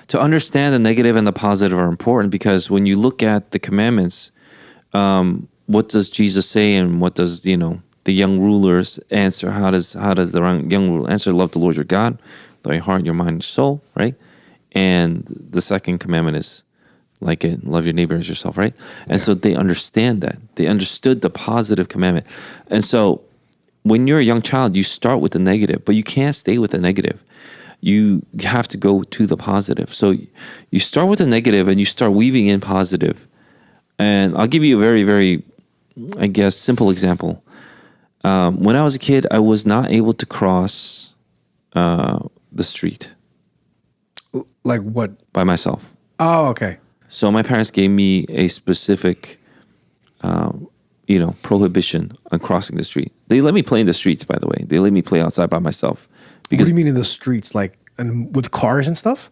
To understand the negative and the positive are important because when you look at the commandments, what does Jesus say and what does, the young rulers answer? How does the young ruler answer? Love the Lord your God, with your heart, your mind, and soul, right? And the second commandment is like it, love your neighbor as yourself, right? And so they understand that. They understood the positive commandment. And so when you're a young child, you start with the negative, but you can't stay with the negative. You have to go to the positive. So you start with the negative and you start weaving in positive. And I'll give you a very, very, I guess, simple example. When I was a kid, I was not able to cross the street. Like what? By myself. Oh, okay. So my parents gave me a specific, prohibition on crossing the street. They let me play in the streets, by the way. They let me play outside by myself. Because, what do you mean in the streets? Like with cars and stuff?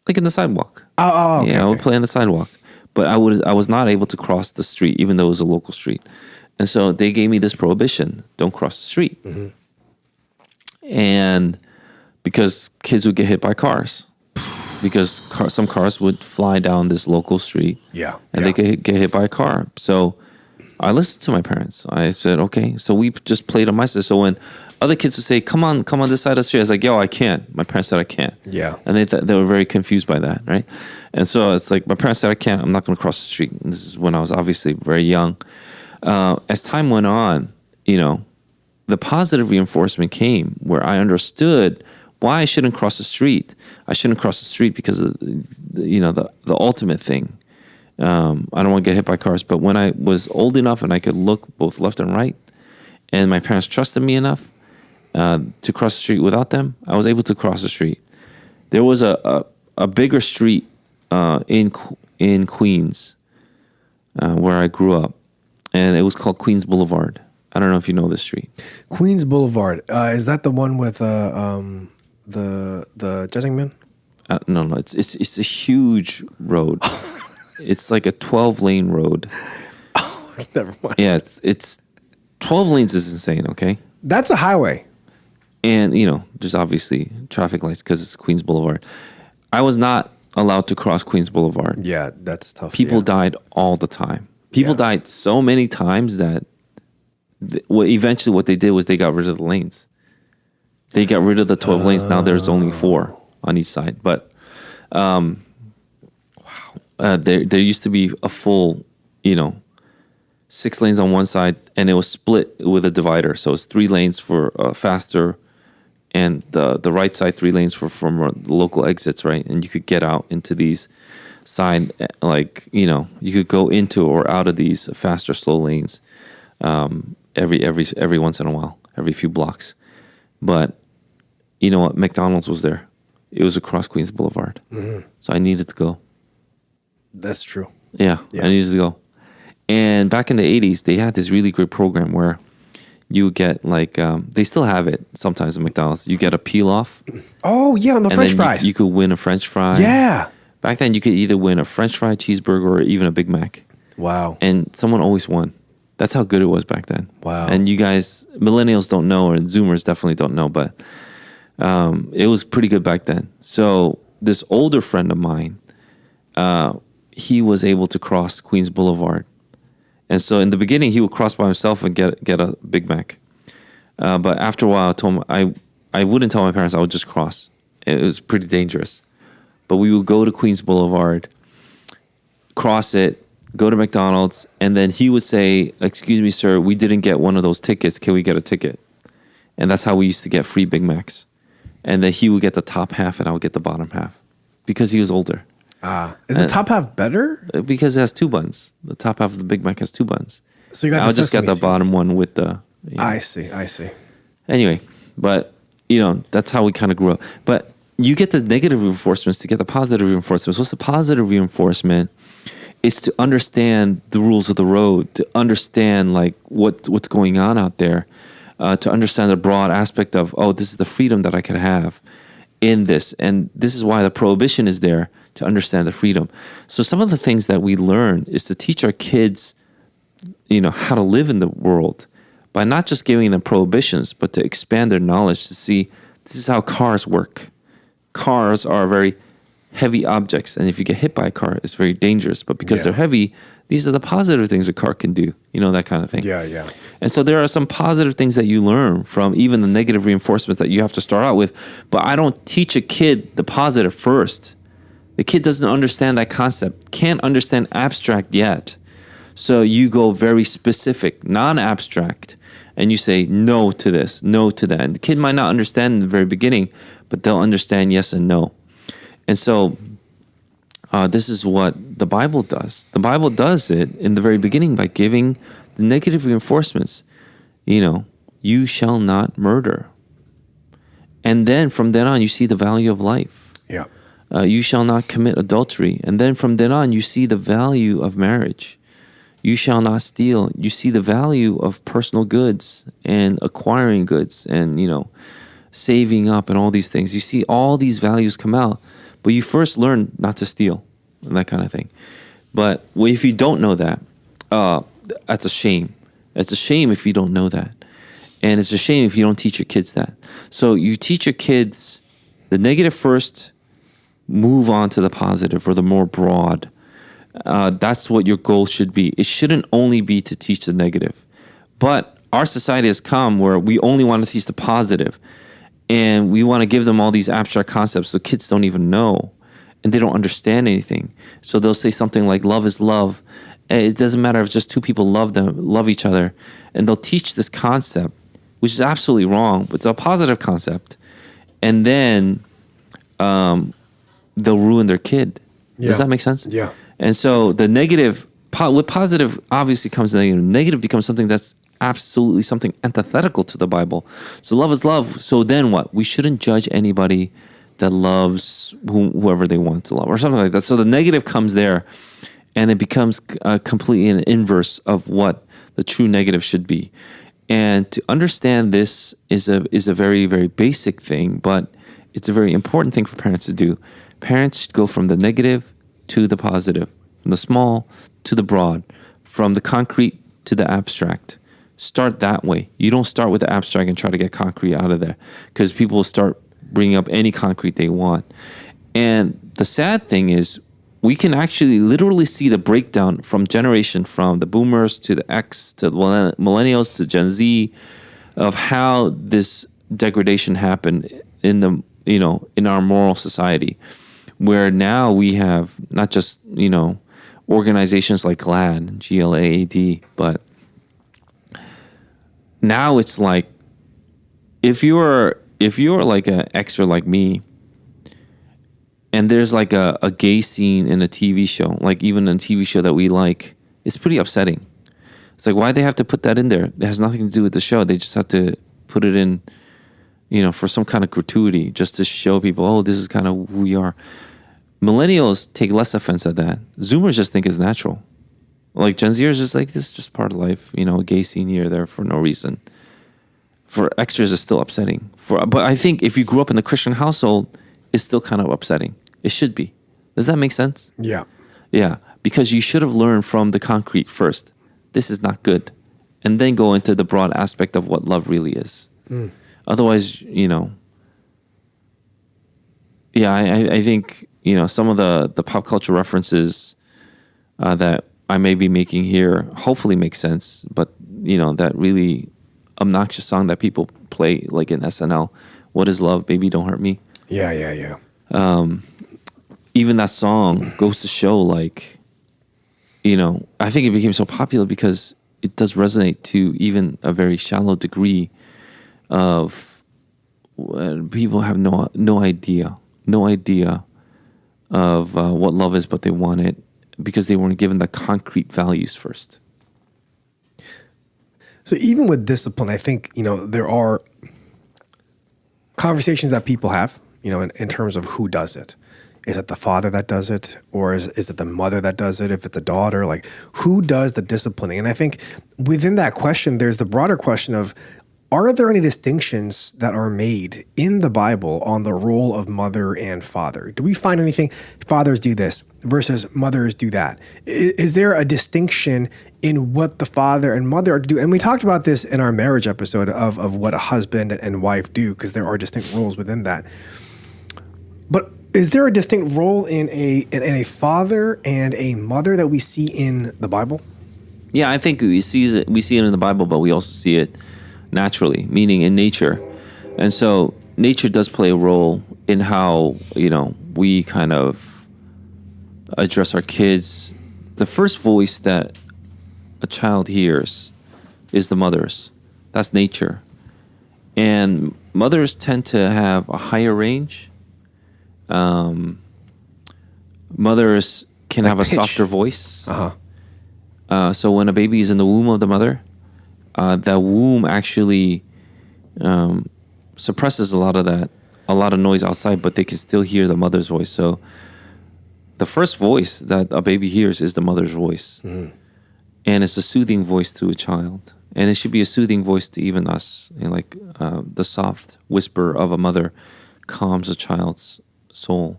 Like in the sidewalk. Oh, okay. Yeah, I would play on the sidewalk. But I was not able to cross the street, even though it was a local street. And so they gave me this prohibition: don't cross the street. Mm-hmm. And because kids would get hit by cars. Because some cars would fly down this local street, and they could get hit by a car. So I listened to my parents. I said, okay. So we just played on my side. So when other kids would say, come on this side of the street, I was like, yo, I can't. My parents said I can't. Yeah. And they were very confused by that, right? And so it's like, my parents said I can't. I'm not going to cross the street. And this is when I was obviously very young. As time went on, the positive reinforcement came where I understood why I shouldn't cross the street. I shouldn't cross the street because of the ultimate thing. I don't want to get hit by cars. But when I was old enough and I could look both left and right, and my parents trusted me enough to cross the street without them, I was able to cross the street. There was a bigger street in Queens where I grew up, and it was called Queens Boulevard. I don't know if you know this street. Queens Boulevard. Is that the one with the Jessingman? No. It's a huge road. It's like a 12-lane road. Oh, never mind. Yeah, it's 12 lanes is insane. Okay, that's a highway. And there's obviously traffic lights because it's Queens Boulevard. I was not allowed to cross Queens Boulevard. Yeah, that's tough. People died all the time. People died so many times that eventually what they did was they got rid of the lanes. They got rid of the 12 lanes. Now there's only 4 on each side. But there used to be a full, 6 lanes on one side, and it was split with a divider. So it's 3 lanes for faster, and the right side 3 lanes from local exits, right? And you could get out into these side, you could go into or out of these faster, slow lanes every once in a while, every few blocks. But you know what? McDonald's was there. It was across Queens Boulevard. Mm-hmm. So I needed to go. That's true. Yeah, I needed to go. And back in the 80s, they had this really great program where you get they still have it sometimes at McDonald's. You get a peel off. Oh, yeah, on the French fries. You could win a French fry. Yeah. Back then, you could either win a French fry, cheeseburger, or even a Big Mac. Wow. And someone always won. That's how good it was back then. Wow. And you guys, millennials don't know, or Zoomers definitely don't know, but it was pretty good back then. So this older friend of mine, he was able to cross Queens Boulevard. And so in the beginning, he would cross by himself and get a Big Mac. But after a while, I told him, I wouldn't tell my parents, I would just cross. It was pretty dangerous. But we would go to Queens Boulevard, cross it, go to McDonald's, and then he would say, excuse me, sir, we didn't get one of those tickets. Can we get a ticket? And that's how we used to get free Big Macs. and then he would get the top half and I would get the bottom half because he was older. Is the top half better? Because it has 2 buns. The top half of the Big Mac has 2 buns. So you got I'll just get the bottom one with the. I see. Anyway, but that's how we kind of grew up. But you get the negative reinforcements to get the positive reinforcements. What's the positive reinforcement? Is to understand the rules of the road, to understand like what's going on out there, to understand the broad aspect of, this is the freedom that I could have in this. And this is why the prohibition is there, to understand the freedom. So some of the things that we learn is to teach our kids, how to live in the world by not just giving them prohibitions, but to expand their knowledge to see this is how cars work. Cars are very heavy objects, and if you get hit by a car, it's very dangerous. But because they're heavy, these are the positive things a car can do, that kind of thing. Yeah. And so there are some positive things that you learn from even the negative reinforcements that you have to start out with. But I don't teach a kid the positive first. The kid doesn't understand that concept, can't understand abstract yet. So you go very specific, non-abstract, and you say no to this, no to that. And the kid might not understand in the very beginning, but they'll understand yes and no. And so this is what the Bible does. The Bible does it in the very beginning by giving the negative reinforcements. You shall not murder. And then from then on, you see the value of life. Yeah. You shall not commit adultery. And then from then on, you see the value of marriage. You shall not steal. You see the value of personal goods and acquiring goods and, saving up and all these things. You see all these values come out, but you first learn not to steal and that kind of thing. But if you don't know that, that's a shame. It's a shame if you don't know that. And it's a shame if you don't teach your kids that. So you teach your kids the negative first, move on to the positive or the more broad. That's what your goal should be. It shouldn't only be to teach the negative. But our society has come where we only want to teach the positive. And we want to give them all these abstract concepts so kids don't even know. And they don't understand anything. So they'll say something like love is love. It doesn't matter if just 2 people love each other. And they'll teach this concept, which is absolutely wrong, but it's a positive concept. And then they'll ruin their kid. Yeah. Does that make sense? Yeah. And so the negative, with positive obviously comes negative. Negative becomes something that's absolutely something antithetical to the Bible. So love is love. So then what? We shouldn't judge anybody that loves whoever they want to love or something like that. So the negative comes there and it becomes completely an inverse of what the true negative should be. And to understand this is a very, very basic thing, but it's a very important thing for parents to do. Parents should go from the negative to the positive, from the small to the broad, from the concrete to the abstract. Start that way. You don't start with the abstract and try to get concrete out of there because people will start bringing up any concrete they want. And the sad thing is we can actually literally see the breakdown from generation, from the boomers to the X to the millennials to Gen Z, of how this degradation happened in the in our moral society, where now we have not just organizations like GLAAD, GLAAD, but now it's like if you're like an Xer like me, and there's like a gay scene in a TV show, like even a TV show that we like, it's pretty upsetting. It's like, why they have to put that in there? It has nothing to do with the show. They just have to put it in, for some kind of gratuity, just to show people, oh, this is kind of who we are. Millennials take less offense at that. Zoomers just think it's natural. Like Gen Zers just like, this is just part of life, a gay scene here or there for no reason. For Xers, it's still upsetting. But I think if you grew up in the Christian household, it's still kind of upsetting. It should be. Does that make sense? Yeah. Yeah, because you should have learned from the concrete first. This is not good. And then go into the broad aspect of what love really is. Mm. Otherwise, I think, some of the pop culture references that I may be making here hopefully make sense. But, that really obnoxious song that people play like in SNL, What is Love, Baby Don't Hurt Me? Yeah. Even that song goes to show, like, I think it became so popular because it does resonate to even a very shallow degree of people have no idea of what love is, but they want it because they weren't given the concrete values first. So even with discipline, I think, there are conversations that people have, in terms of who does it. Is it the father that does it? Or is it the mother that does it? If it's a daughter, like who does the disciplining? And I think within that question, there's the broader question of, are there any distinctions that are made in the Bible on the role of mother and father? Do we find anything, fathers do this versus mothers do that? Is there a distinction in what the father and mother are to do? And we talked about this in our marriage episode of what a husband and wife do, because there are distinct roles within that. But is there a distinct role in a father and a mother that we see in the Bible? Yeah, I think we see it in the Bible, but we also see it naturally, meaning in nature. And so nature does play a role in how, we kind of address our kids. The first voice that a child hears is the mother's. That's nature. And mothers tend to have a higher range. Mothers can have a softer voice. So when a baby is in the womb of the mother, that womb actually suppresses a lot of noise outside, but they can still hear the mother's voice. So the first voice that a baby hears is the mother's voice. Mm. And it's a soothing voice to a child. And it should be a soothing voice to even us. The soft whisper of a mother calms a child's soul.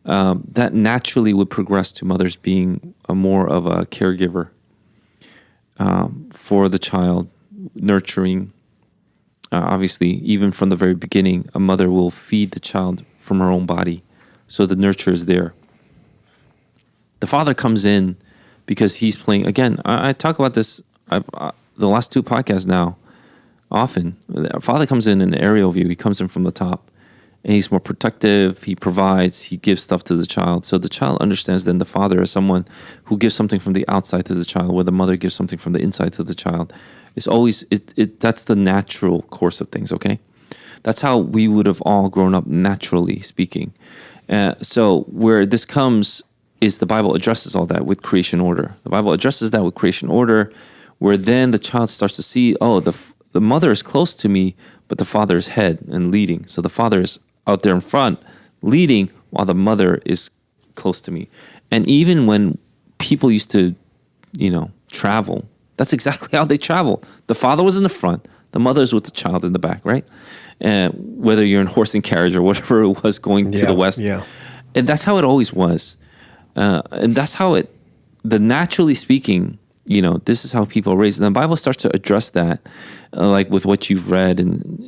That naturally would progress to mothers being more of a caregiver for the child, nurturing. Obviously, even from the very beginning, a mother will feed the child from her own body, so the nurture is there. The father comes in because he's playing. Again, I talk about this the last two podcasts now. Often, the father comes in an aerial view. He comes in from the top, and he's more protective. He provides. He gives stuff to the child, so the child understands. Then the father is someone who gives something from the outside to the child, where the mother gives something from the inside to the child. It's always that's the natural course of things. Okay, that's how we would have all grown up, naturally speaking. So where this comes is the Bible addresses all that with creation order. The Bible addresses that with creation order, where then the child starts to see, the mother is close to me, but the father is head and leading. So the father is out there in front leading while the mother is close to me. And even when people used to, travel, that's exactly how they travel. The father was in the front, the mother's with the child in the back, right? Whether you're in horse and carriage or whatever it was going to the west. Yeah. And that's how it always was. And that's how the naturally speaking, this is how people are raised. And the Bible starts to address that, like with what you've read in,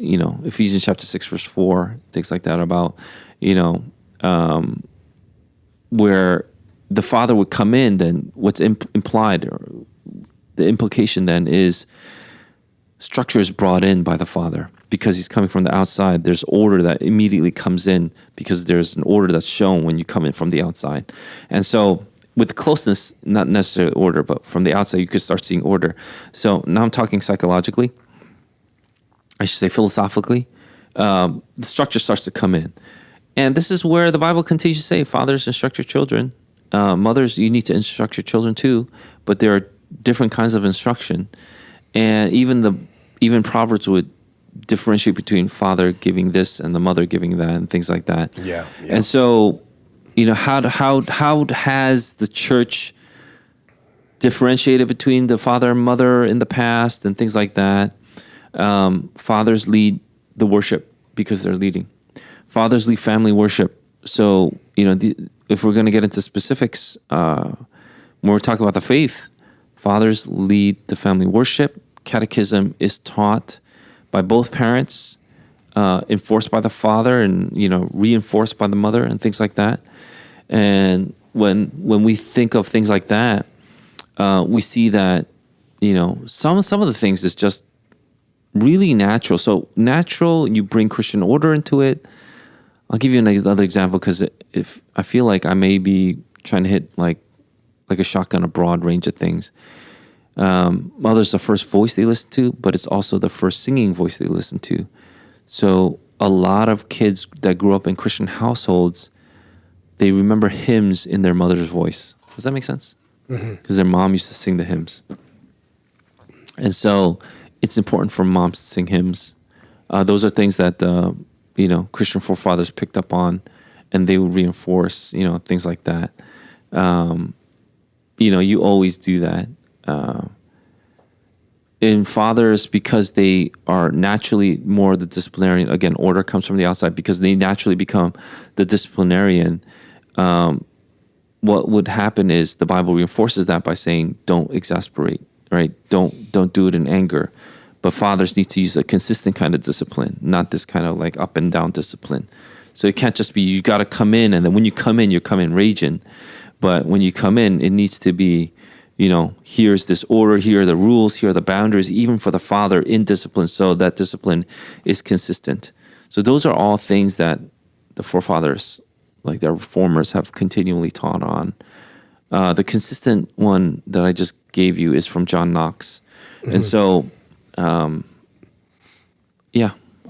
Ephesians chapter 6, verse 4, things like that about, where the father would come in, then what's implied, or the implication then is structure is brought in by the father because he's coming from the outside. There's order that immediately comes in because there's an order that's shown when you come in from the outside. And so with closeness, not necessarily order, but from the outside, you could start seeing order. So now I'm talking psychologically, I should say philosophically, the structure starts to come in. And this is where the Bible continues to say, fathers, instruct your children. Mothers, you need to instruct your children too, but there are different kinds of instruction. And even Proverbs would differentiate between father giving this and the mother giving that and things like that. Yeah. And so, how has the church differentiated between the father and mother in the past and things like that? Fathers lead the worship because they're leading. Fathers lead family worship. So, if we're going to get into specifics, when we're talking about the faith, fathers lead the family worship. Catechism is taught by both parents, enforced by the father, and reinforced by the mother, and things like that. And when we think of things like that, we see that some of the things is just really natural. So natural, you bring Christian order into it. I'll give you another example because if I feel like I may be trying to hit like a shotgun, a broad range of things. Mother's the first voice they listen to, but it's also the first singing voice they listen to. So a lot of kids that grew up in Christian households, they remember hymns in their mother's voice. Does that make sense? Because their mom used to sing the hymns. And so it's important for moms to sing hymns. Those are things that, Christian forefathers picked up on, and they would reinforce, things like that. You always do that. In fathers, because they are naturally more the disciplinarian, again, order comes from the outside, because they naturally become the disciplinarian. What would happen is the Bible reinforces that by saying, don't exasperate, right? Don't do it in anger. But fathers need to use a consistent kind of discipline, not this kind of like up and down discipline. So it can't just be, you got to come in, and then when you come in, you come in raging. But when you come in, it needs to be, here's this order, here are the rules, here are the boundaries, even for the father in discipline, so that discipline is consistent. So those are all things that the forefathers, like their reformers, have continually taught on. The consistent one that I just gave you is from John Knox. And so,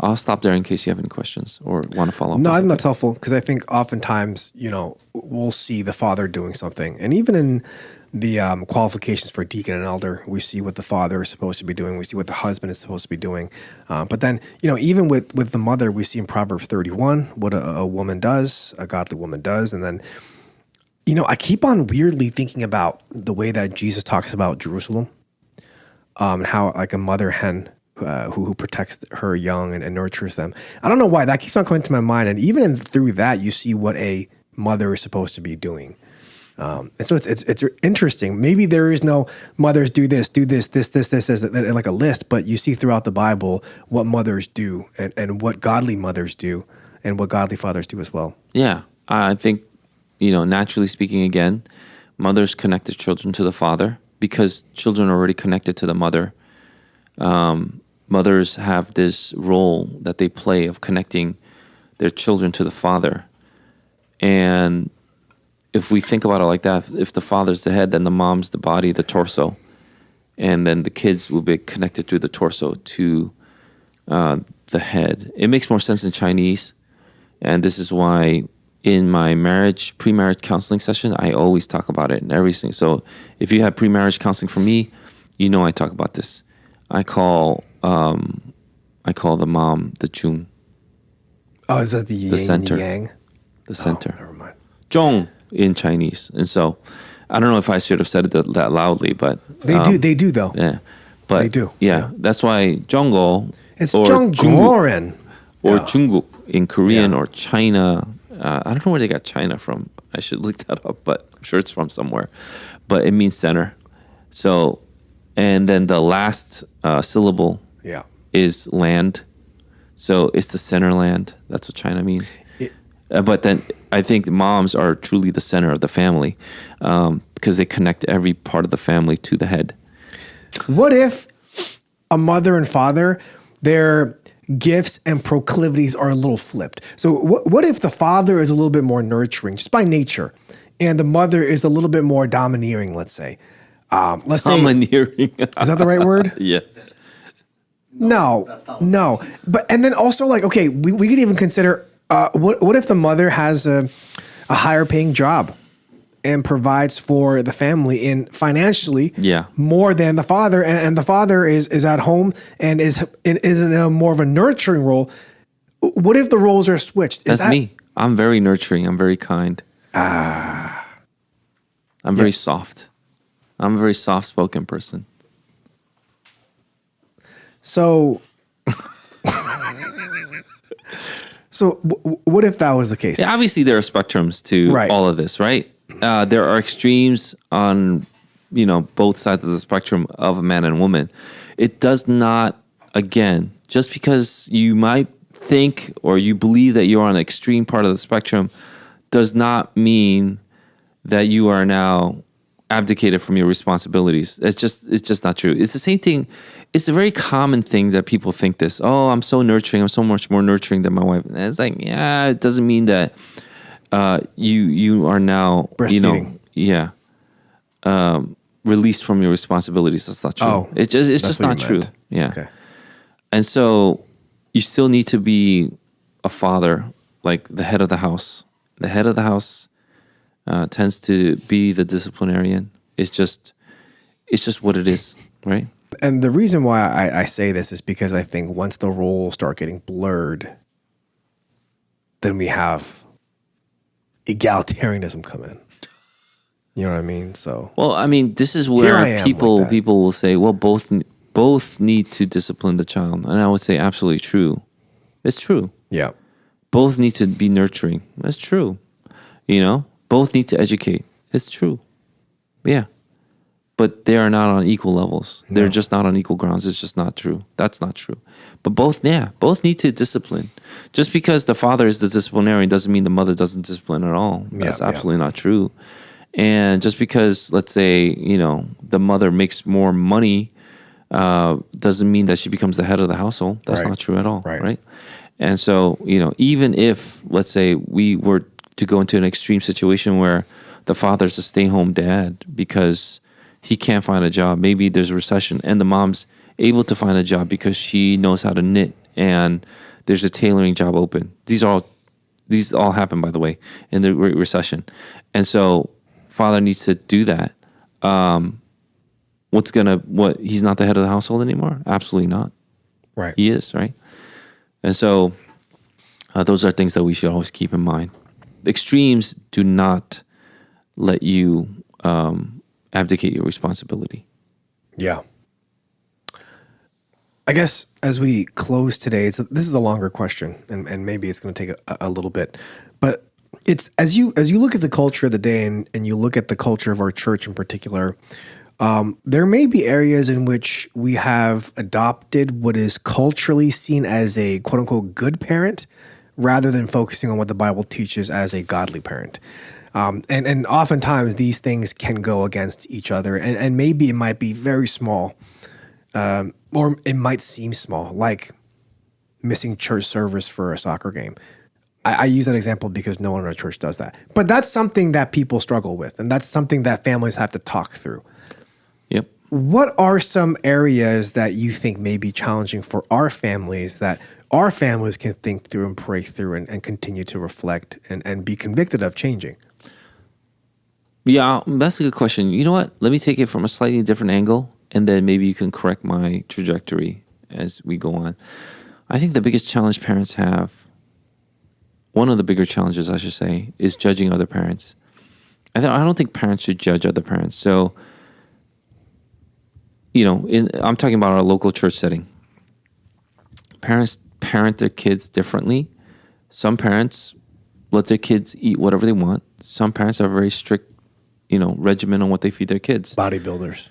I'll stop there in case you have any questions or want to follow up. No, I think that's helpful, because I think oftentimes, we'll see the father doing something. And even in the qualifications for deacon and elder, we see what the father is supposed to be doing. We see what the husband is supposed to be doing. But then, even with the mother, we see in Proverbs 31 what a woman does, a godly woman does. And then, I keep on weirdly thinking about the way that Jesus talks about Jerusalem, and how like a mother hen who protects her young and nurtures them. I don't know why that keeps on coming to my mind. And even through that, you see what a mother is supposed to be doing. And so it's interesting. Maybe there is no mothers do this, as like a list, but you see throughout the Bible what mothers do and what godly mothers do and what godly fathers do as well. Yeah. I think, naturally speaking, again, mothers connect their children to the father because children are already connected to the mother. Mothers have this role that they play of connecting their children to the father. And if we think about it like that, if the father's the head, then the mom's the body, the torso. And then the kids will be connected through the torso to the head. It makes more sense in Chinese. And this is why in my pre-marriage counseling session, I always talk about it in everything. So if you have pre-marriage counseling from me, I talk about this. I call the mom the Jung. Oh, is that the yin, center, the yang? The center. Oh, never mind. Zhong in Chinese. And so I don't know if I should have said it that loudly, but they do though. Yeah. But they do. Yeah. That's why Zhonggo it's or Zhonggoren or Jungguk in Korean Yeah. or China. I don't know where they got China from. I should look that up, but I'm sure it's from somewhere. But it means center. So, and then the last syllable is land. So it's the center land. That's what China means. But then I think moms are truly the center of the family because they connect every part of the family to the head. What if a mother and father, their gifts and proclivities are a little flipped? So what if the father is a little bit more nurturing just by nature and the mother is a little bit more domineering, let's say? Domineering. Is that the right word? Yes. No. But, and then also like, okay, we could even consider, what if the mother has a higher paying job and provides for the family in financially more than the father, and the father is at home and is in a more of a nurturing role? What if the roles are switched? That's me. I'm very nurturing. I'm very kind. I'm very soft. I'm a very soft-spoken person. So, what if that was the case? Yeah, obviously, there are spectrums to all of this, right? There are extremes on, both sides of the spectrum of a man and woman. It does not, again, just because you might think or you believe that you're on an extreme part of the spectrum does not mean that you are now abdicated from your responsibilities. It's just not true. It's the same thing. It's a very common thing that people think this. Oh, I'm so nurturing. I'm so much more nurturing than my wife. And it's like, yeah, it doesn't mean that you are now breastfeeding. Released from your responsibilities. That's not true. Oh, it's just not true. Yeah. Okay. And so you still need to be a father, like the head of the house. The head of the house tends to be the disciplinarian. It's just what it is, right? And the reason why I say this is because I think once the roles start getting blurred, then we have egalitarianism come in. You know what I mean? So, well, I mean, this is Here I where am people like that. people will say, well, both need to discipline the child, and I would say absolutely true. It's true. yeah. Both need to be nurturing. That's true. You know, both need to educate. It's true. Yeah. But they are not on equal levels. They're just not on equal grounds. It's just not true. That's not true. But both need to discipline. Just because the father is the disciplinarian doesn't mean the mother doesn't discipline at all. That's absolutely not true. And just because, let's say, you know, the mother makes more money doesn't mean that she becomes the head of the household. That's Right. not true at all. Right. Right. And so, you know, even if, let's say, we were to go into an extreme situation where the father's a stay-home dad because he can't find a job, maybe there's a recession, and the mom's able to find a job because she knows how to knit and there's a tailoring job open. These all happen, by the way, in the Great Recession. And so father needs to do that. He's not the head of the household anymore? Absolutely not. Right. He is, right? And so those are things that we should always keep in mind. Extremes do not let you abdicate your responsibility. Yeah. I guess as we close today, this is a longer question, and maybe it's going to take a little bit, but it's as you look at the culture of the day and you look at the culture of our church in particular, there may be areas in which we have adopted what is culturally seen as a quote unquote good parent rather than focusing on what the Bible teaches as a godly parent. And oftentimes these things can go against each other, and maybe it might be very small, or it might seem small, like missing church service for a soccer game. I use that example because no one in our church does that. But that's something that people struggle with, and that's something that families have to talk through. Yep. What are some areas that you think may be challenging for our families that our families can think through and pray through and continue to reflect and be convicted of changing? Yeah, that's a good question. You know what? Let me take it from a slightly different angle, and then maybe you can correct my trajectory as we go on. I think the biggest challenge parents have, one of the bigger challenges, I should say, is judging other parents. I don't think parents should judge other parents. So, you know, I'm talking about our local church setting. Parents parent their kids differently. Some parents let their kids eat whatever they want. Some parents have a very strict, you know, regimen on what they feed their kids. Bodybuilders.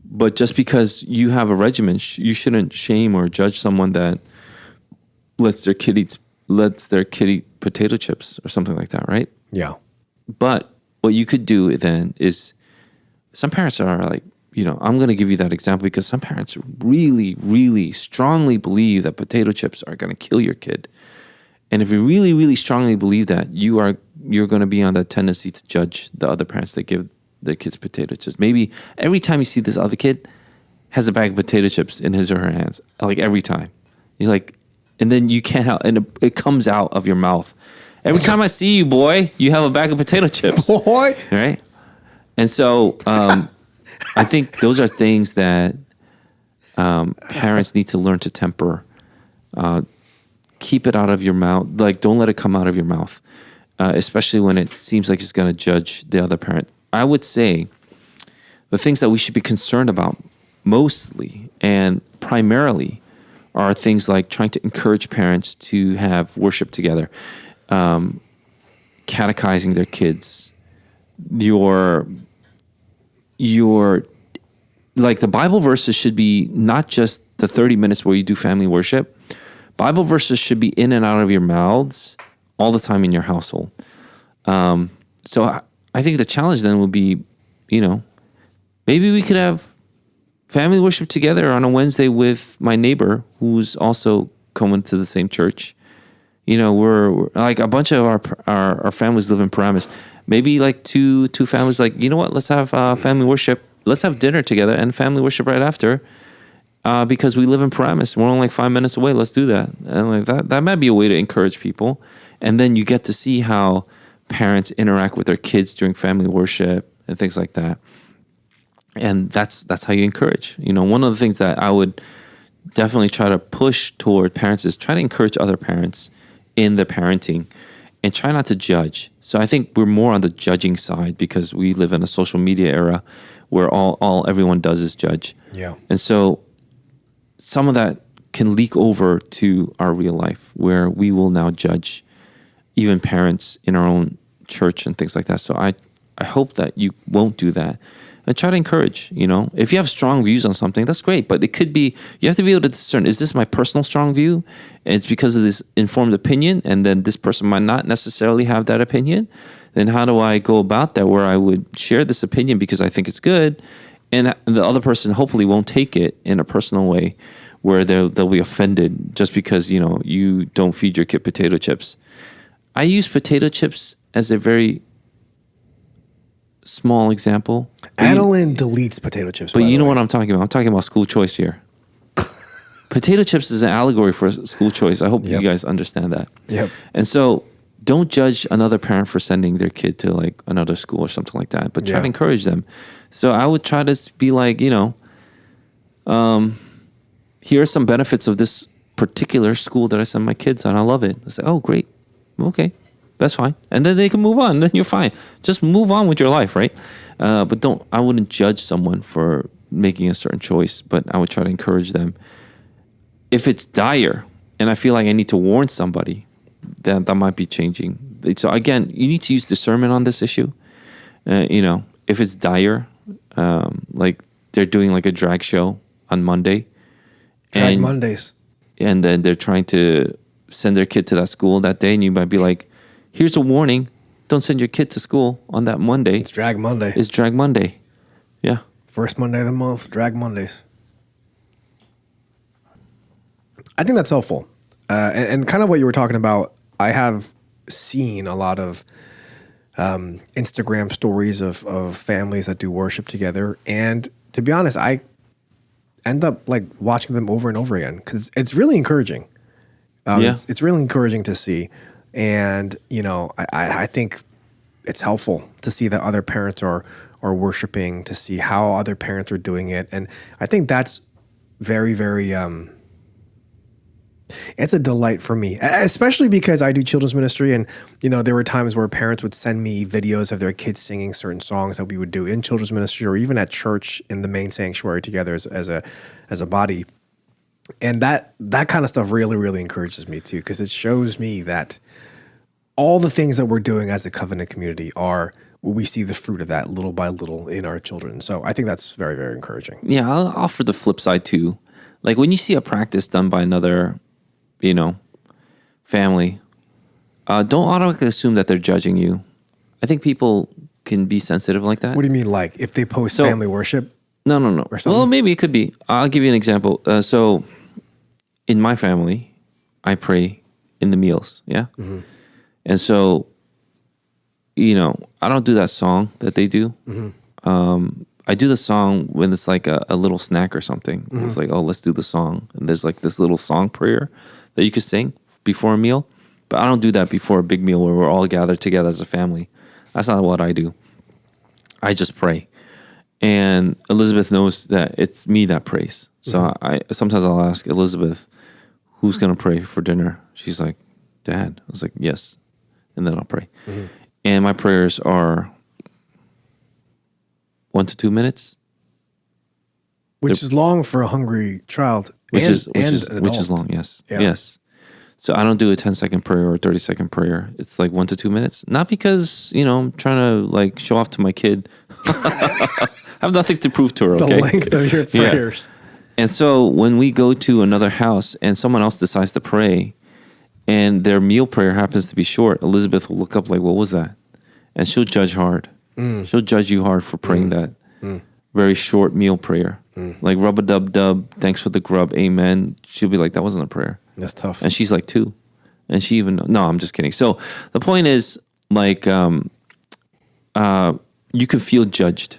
But just because you have a regimen, you shouldn't shame or judge someone that lets their kid eat potato chips or something like that, right? Yeah. But what you could do then is, some parents are like, you know, I'm going to give you that example because some parents really, really strongly believe that potato chips are going to kill your kid. And if you really, really strongly believe that, you're going to be on that tendency to judge the other parents that give their kids potato chips. Maybe every time you see this other kid has a bag of potato chips in his or her hands, like every time. You're like, and then you can't help, and it comes out of your mouth. Every time I see you, boy, you have a bag of potato chips. Boy. Right? And so I think those are things that parents need to learn to temper. Keep it out of your mouth. Like, don't let it come out of your mouth, especially when it seems like it's going to judge the other parent. I would say the things that we should be concerned about mostly and primarily are things like trying to encourage parents to have worship together, catechizing their kids, your like the Bible verses should be not just the 30 minutes where you do family worship. Bible verses should be in and out of your mouths all the time in your household. So I think the challenge then would be, you know, maybe we could have family worship together on a Wednesday with my neighbor who's also coming to the same church. You know, we're like a bunch of our families live in Paramus. Maybe like two families like, you know what, let's have family worship. Let's have dinner together and family worship right after. because we live in Paramus. We're only like 5 minutes away. Let's do that. And like that might be a way to encourage people. And then you get to see how parents interact with their kids during family worship and things like that. And that's how you encourage. You know, one of the things that I would definitely try to push toward parents is try to encourage other parents in their parenting and try not to judge. So I think we're more on the judging side because we live in a social media era where all everyone does is judge. Yeah. And so some of that can leak over to our real life where we will now judge even parents in our own church and things like that. So I hope that you won't do that. And try to encourage, you know, if you have strong views on something, that's great. But it could be, you have to be able to discern, is this my personal strong view? And it's because of this informed opinion. And then this person might not necessarily have that opinion. Then how do I go about that where I would share this opinion because I think it's good? And the other person hopefully won't take it in a personal way where they'll be offended just because, you know, you don't feed your kid potato chips. I use potato chips as a very small example. Adeline deletes potato chips. But you know what I'm talking about? I'm talking about school choice here. Potato chips is an allegory for school choice. I hope you guys understand that. Yep. And so don't judge another parent for sending their kid to like another school or something like that, but try to encourage them. So I would try to be like, you know, here are some benefits of this particular school that I send my kids on. I love it. I say, oh, great. Okay. That's fine. And then they can move on. Then you're fine. Just move on with your life, right? But I wouldn't judge someone for making a certain choice, but I would try to encourage them. If it's dire and I feel like I need to warn somebody, then that might be changing. So again, you need to use discernment on this issue. You know, if it's dire, like they're doing like a drag show on Monday. Drag Mondays. And then they're trying to send their kid to that school that day. And you might be like, here's a warning. Don't send your kid to school on that Monday. It's Drag Monday. It's Drag Monday. Yeah. First Monday of the month, Drag Mondays. I think that's helpful. And kind of what you were talking about, I have seen a lot of Instagram stories of families that do worship together. And to be honest, I end up like watching them over and over again because it's really encouraging. It's really encouraging to see. And, you know, I think it's helpful to see that other parents are worshiping, to see how other parents are doing it. And I think that's very, very, it's a delight for me, especially because I do children's ministry. And, you know, there were times where parents would send me videos of their kids singing certain songs that we would do in children's ministry or even at church in the main sanctuary together as a body. And that kind of stuff really, really encourages me too, because it shows me that all the things that we're doing as a covenant community we see the fruit of that little by little in our children. So I think that's very, very encouraging. Yeah, I'll offer the flip side too. Like when you see a practice done by another, you know, family, don't automatically assume that they're judging you. I think people can be sensitive like that. What do you mean, like if they post family worship? No. Well, maybe it could be. I'll give you an example. So in my family, I pray in the meals, yeah? Mm-hmm. And so, you know, I don't do that song that they do. Mm-hmm. I do the song when it's like a little snack or something. Mm-hmm. It's like, oh, let's do the song. And there's like this little song prayer that you could sing before a meal. But I don't do that before a big meal where we're all gathered together as a family. That's not what I do. I just pray. And Elizabeth knows that it's me that prays. So sometimes I'll ask Elizabeth, who's going to pray for dinner? She's like, Dad. I was like, yes. And then I'll pray. Mm-hmm. And my prayers are 1 to 2 minutes. Which is long for a hungry child. Which is long, yes. Yeah. Yes. So I don't do a 10-second prayer or a 30-second prayer. It's like 1 to 2 minutes. Not because, you know, I'm trying to like show off to my kid. I have nothing to prove to her, okay? The length of your prayers. Yeah. And so when we go to another house and someone else decides to pray and their meal prayer happens to be short, Elizabeth will look up like, what was that? And she'll judge hard. She'll judge you hard for praying that very short meal prayer. Like rub-a-dub-dub, thanks for the grub, amen. She'll be like, that wasn't a prayer. That's tough. And she's like 2. And she even, no, I'm just kidding. So the point is like, you can feel judged.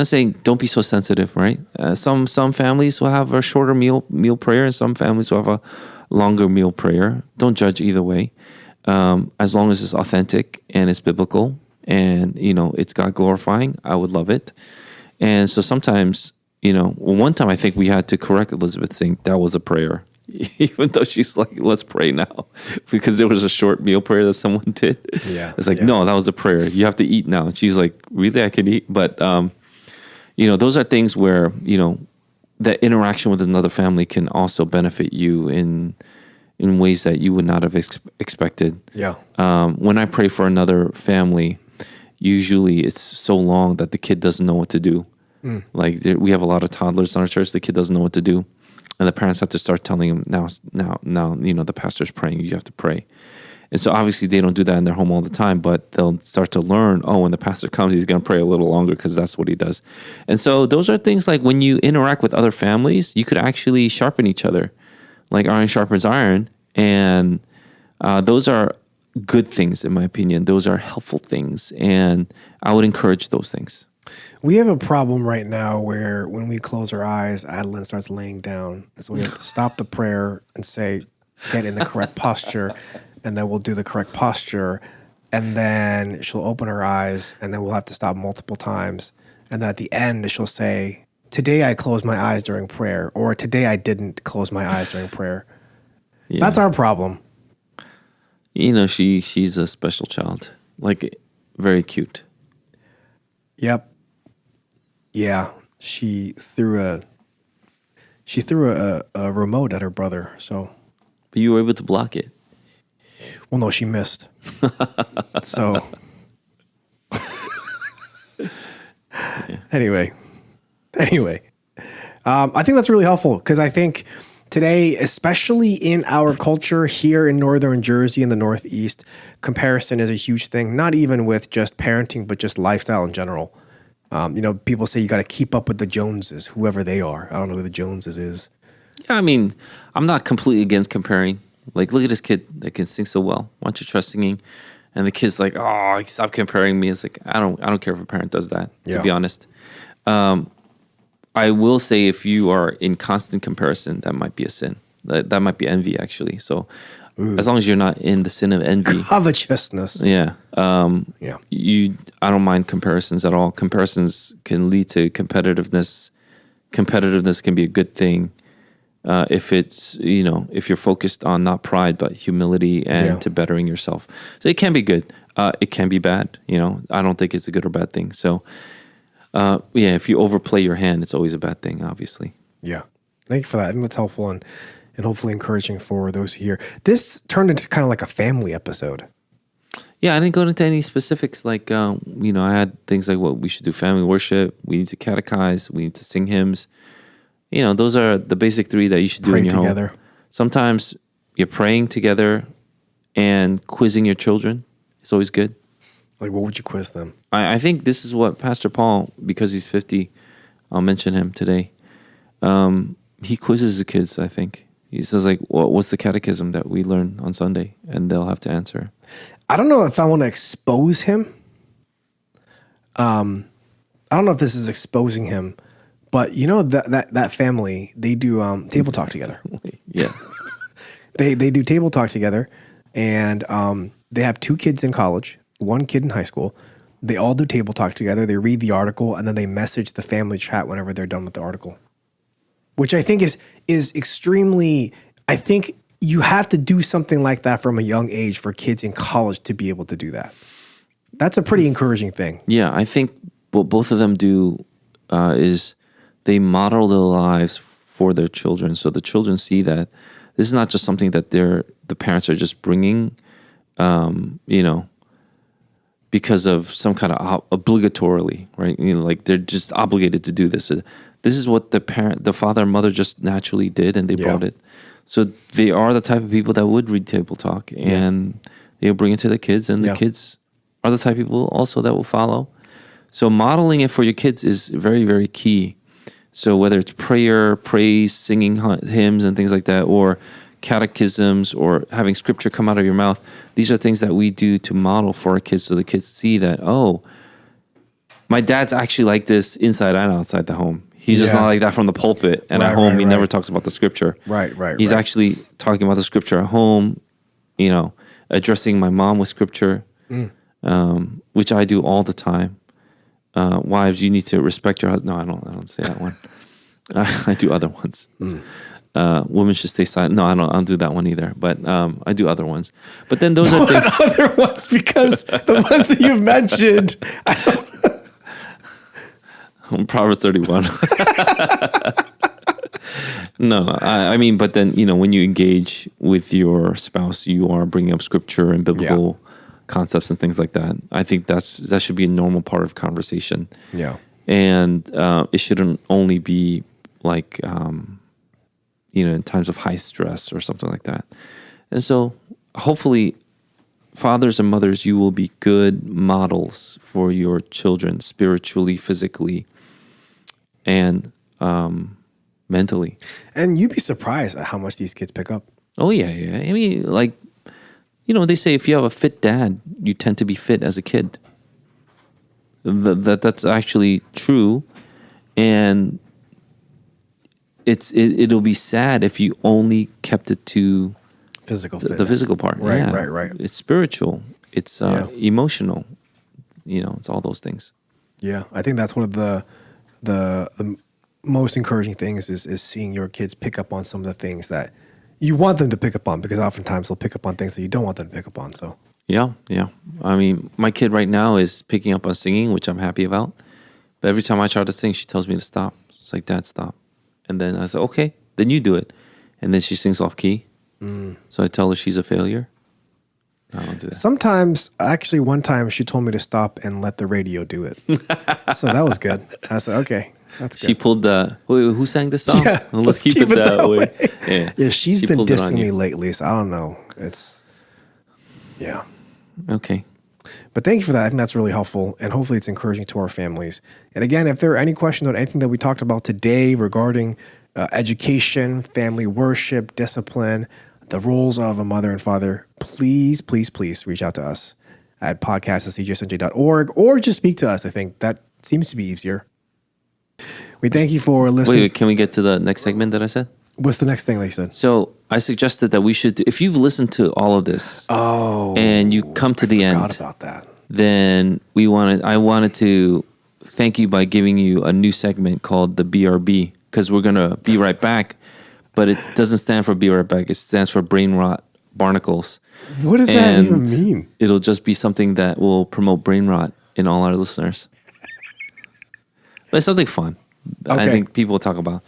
saying don't be so sensitive, right? Some families will have a shorter meal prayer, and some families will have a longer meal prayer. Don't judge either way, as long as it's authentic and it's biblical, and it's God glorifying. I would love it. And so sometimes, one time I think we had to correct Elizabeth, saying that was a prayer. Even though she's like, let's pray now, because there was a short meal prayer that someone did. Yeah, it's like, no, that was a prayer. You have to eat now. And she's like, really, I can eat? But those are things where that interaction with another family can also benefit you in ways that you would not have expected. Yeah. When I pray for another family, usually it's so long that the kid doesn't know what to do. Like we have a lot of toddlers in our church. The kid doesn't know what to do. And the parents have to start telling him now, the pastor's praying, you have to pray. And so obviously they don't do that in their home all the time, but they'll start to learn, when the pastor comes, he's going to pray a little longer because that's what he does. And so those are things like when you interact with other families, you could actually sharpen each other, like iron sharpens iron. And those are good things, in my opinion. Those are helpful things. And I would encourage those things. We have a problem right now where when we close our eyes, Adeline starts laying down. So we have to stop the prayer and say, get in the correct posture. And then we'll do the correct posture. And then she'll open her eyes, and then we'll have to stop multiple times. And then at the end, she'll say, today I closed my eyes during prayer, or today I didn't close my eyes during prayer. Yeah. That's our problem. She's a special child, like very cute. Yep. Yeah, she threw a remote at her brother. So, but you were able to block it. Well, no, she missed. So, anyway, I think that's really helpful because I think today, especially in our culture here in Northern Jersey and the Northeast, comparison is a huge thing. Not even with just parenting, but just lifestyle in general. People say you got to keep up with the Joneses, whoever they are. I don't know who the Joneses is. Yeah, I mean, I'm not completely against comparing. Like, look at this kid that can sing so well. Why don't you try singing? And the kid's like, "Oh, stop comparing me." It's like I don't care if a parent does that. To be honest, I will say if you are in constant comparison, that might be a sin. That might be envy, actually. So, as long as you're not in the sin of envy, covetousness. Yeah. I don't mind comparisons at all. Comparisons can lead to competitiveness. Competitiveness can be a good thing if it's, if you're focused on not pride, but humility and to bettering yourself. So it can be good. It can be bad. I don't think it's a good or bad thing. So, if you overplay your hand, it's always a bad thing, obviously. Yeah. Thank you for that. I think that's helpful and hopefully encouraging for those who hear. This turned into kind of like a family episode. Yeah, I didn't go into any specifics. Like, I had things like what we should do: family worship. We need to catechize. We need to sing hymns. Those are the basic three that you should do in your together. home. Sometimes you're praying together and quizzing your children. It's always good. Like, what would you quiz them? I think this is what Pastor Paul, because he's 50, I'll mention him today. He quizzes the kids, I think. He says, like, what's the catechism that we learn on Sunday? And they'll have to answer. I don't know if I want to expose him. I don't know if this is exposing him, but that family, they do table talk together. Yeah. They do table talk together, and they have 2 kids in college, 1 kid in high school. They all do table talk together. They read the article, and then they message the family chat whenever they're done with the article. Which I think is extremely, I think you have to do something like that from a young age for kids in college to be able to do that. That's a pretty encouraging thing. Yeah, I think what both of them do is they model their lives for their children. So the children see that this is not just something that the parents are just bringing, because of some kind of obligatorily, right? Like they're just obligated to do this. This is what the father and mother just naturally did, and they brought it. So they are the type of people that would read table talk, and they'll bring it to the kids, and the kids are the type of people also that will follow. So modeling it for your kids is very, very key. So whether it's prayer, praise, singing hymns and things like that, or catechisms, or having scripture come out of your mouth, these are things that we do to model for our kids, so the kids see that, my dad's actually like this inside and outside the home. He's just Yeah. not like that from the pulpit, and at Right, home right, he right. never talks about the scripture. Right. He's actually talking about the scripture at home, addressing my mom with scripture, which I do all the time. Wives, you need to respect your husband. No, I don't say that one. I do other ones. Women should stay silent. No, I don't do that one either. But I do other ones. But then those are things. Other ones, because the ones that you've mentioned, Proverbs 31. No. I mean, but then, when you engage with your spouse, you are bringing up scripture and biblical concepts and things like that. I think that should be a normal part of conversation. Yeah. And it shouldn't only be like, in times of high stress or something like that. And so hopefully, fathers and mothers, you will be good models for your children spiritually, physically, and mentally. And you'd be surprised at how much these kids pick up. Oh, yeah. I mean, they say if you have a fit dad, you tend to be fit as a kid. That's actually true. And it'll be sad if you only kept it to Physical the fitness. physical part. Right, Yeah. right. It's spiritual. It's emotional. It's all those things. Yeah, I think that's one of the most encouraging things is seeing your kids pick up on some of the things that you want them to pick up on, because oftentimes they'll pick up on things that you don't want them to pick up on. So Yeah. I mean, my kid right now is picking up on singing, which I'm happy about. But every time I try to sing, she tells me to stop. It's like, Dad, stop. And then I say, okay, then you do it. And then she sings off key. So I tell her she's a failure. I don't do that. sometimes, actually, one time she told me to stop and let the radio do it. So that was good. I said, okay, that's good. She pulled who sang this song? Yeah, Well, let's keep it that way. Yeah, she's She been pulled it on dissing me you. lately, so I don't know. Yeah. Okay. But thank you for that. I think that's really helpful, and hopefully it's encouraging to our families. And again, if there are any questions on anything that we talked about today regarding education, family worship, discipline, the roles of a mother and father, please reach out to us at podcast@cjsnj.org, or just speak to us. I think that seems to be easier. We thank you for listening. Wait, can we get to the next segment that I said? What's the next thing that you said? So I suggested that we should, if you've listened to all of this and you come to the Forgot end, about that. then I wanted to thank you by giving you a new segment called the BRB, because we're going to be right back, but it doesn't stand for be right back. It stands for brain rot barnacles. What does that And even mean? It'll just be something that will promote brain rot in all our listeners. But it's something fun. I Okay. think people will talk about.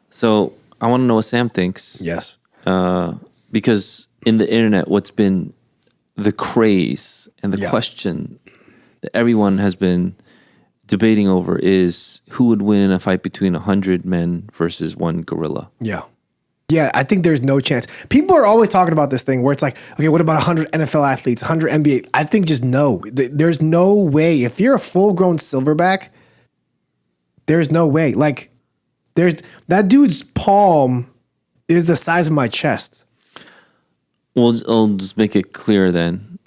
So I want to know what Sam thinks. Yes. Because in the internet, what's been the craze and the Yeah. question that everyone has been debating over is who would win in a fight between 100 men versus one gorilla. Yeah. Yeah, I think there's no chance. People are always talking about this thing where it's like, okay, what about 100 NFL athletes, 100 NBA? I think just no. There's no way. If you're a full-grown silverback, there's no way. Like, that dude's palm is the size of my chest. Well, I'll just make it clear then.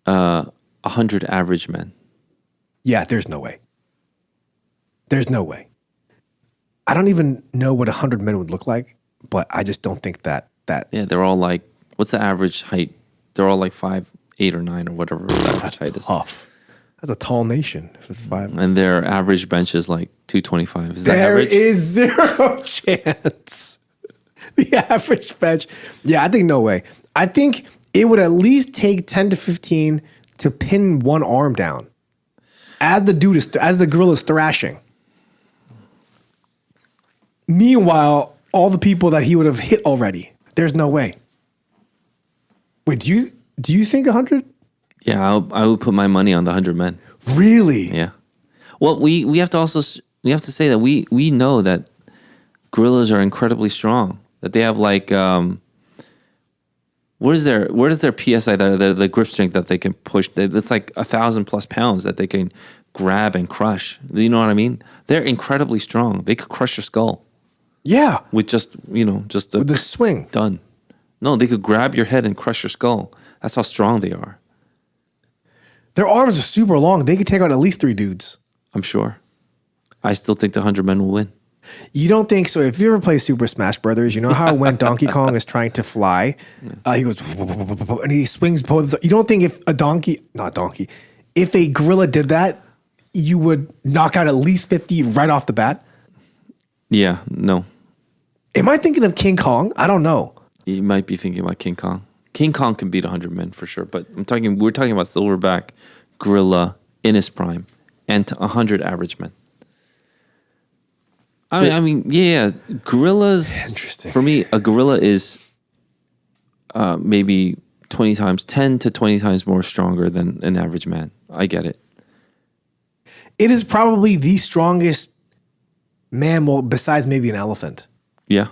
100 average men. Yeah, there's no way. There's no way. I don't even know what 100 men would look like, but I just don't think that. Yeah, they're all like, what's the average height? They're all like 5'8" or 9" or whatever that That's height is. tough. That's a tall nation. If it's 5. And their average bench is like 225. Is that There average? is zero chance. The average bench. Yeah, I think no way. I think it would at least take 10 to 15 to pin one arm down as the gorilla's thrashing. Meanwhile, all the people that he would have hit already. There's no way. Wait, do you think 100? Yeah, I would put my money on the 100 men. Really? Yeah. Well, we have to also say that we know that gorillas are incredibly strong. That they have like what is their PSI, the grip strength that they can push? It's like 1,000+ pounds that they can grab and crush. You know what I mean? They're incredibly strong. They could crush your skull Yeah. with just With the swing. done. No, they could grab your head and crush your skull. That's how strong they are. Their arms are super long. They could take out at least 3 dudes. I'm sure. I still think the 100 men will win. You don't think so? If you ever play Super Smash Brothers, you know how when Donkey Kong is trying to fly, he goes and he swings both. You don't think if if a gorilla did that, you would knock out at least 50 right off the bat? Yeah, no. Am I thinking of King Kong? I don't know. You might be thinking about King Kong. King Kong can beat 100 men for sure, but we're talking about silverback gorilla in his prime and 100 average men. I mean, yeah, gorillas. Interesting. For me, a gorilla is maybe 10 to 20 times more stronger than an average man. I get it. It is probably the strongest mammal besides maybe an elephant. Yeah.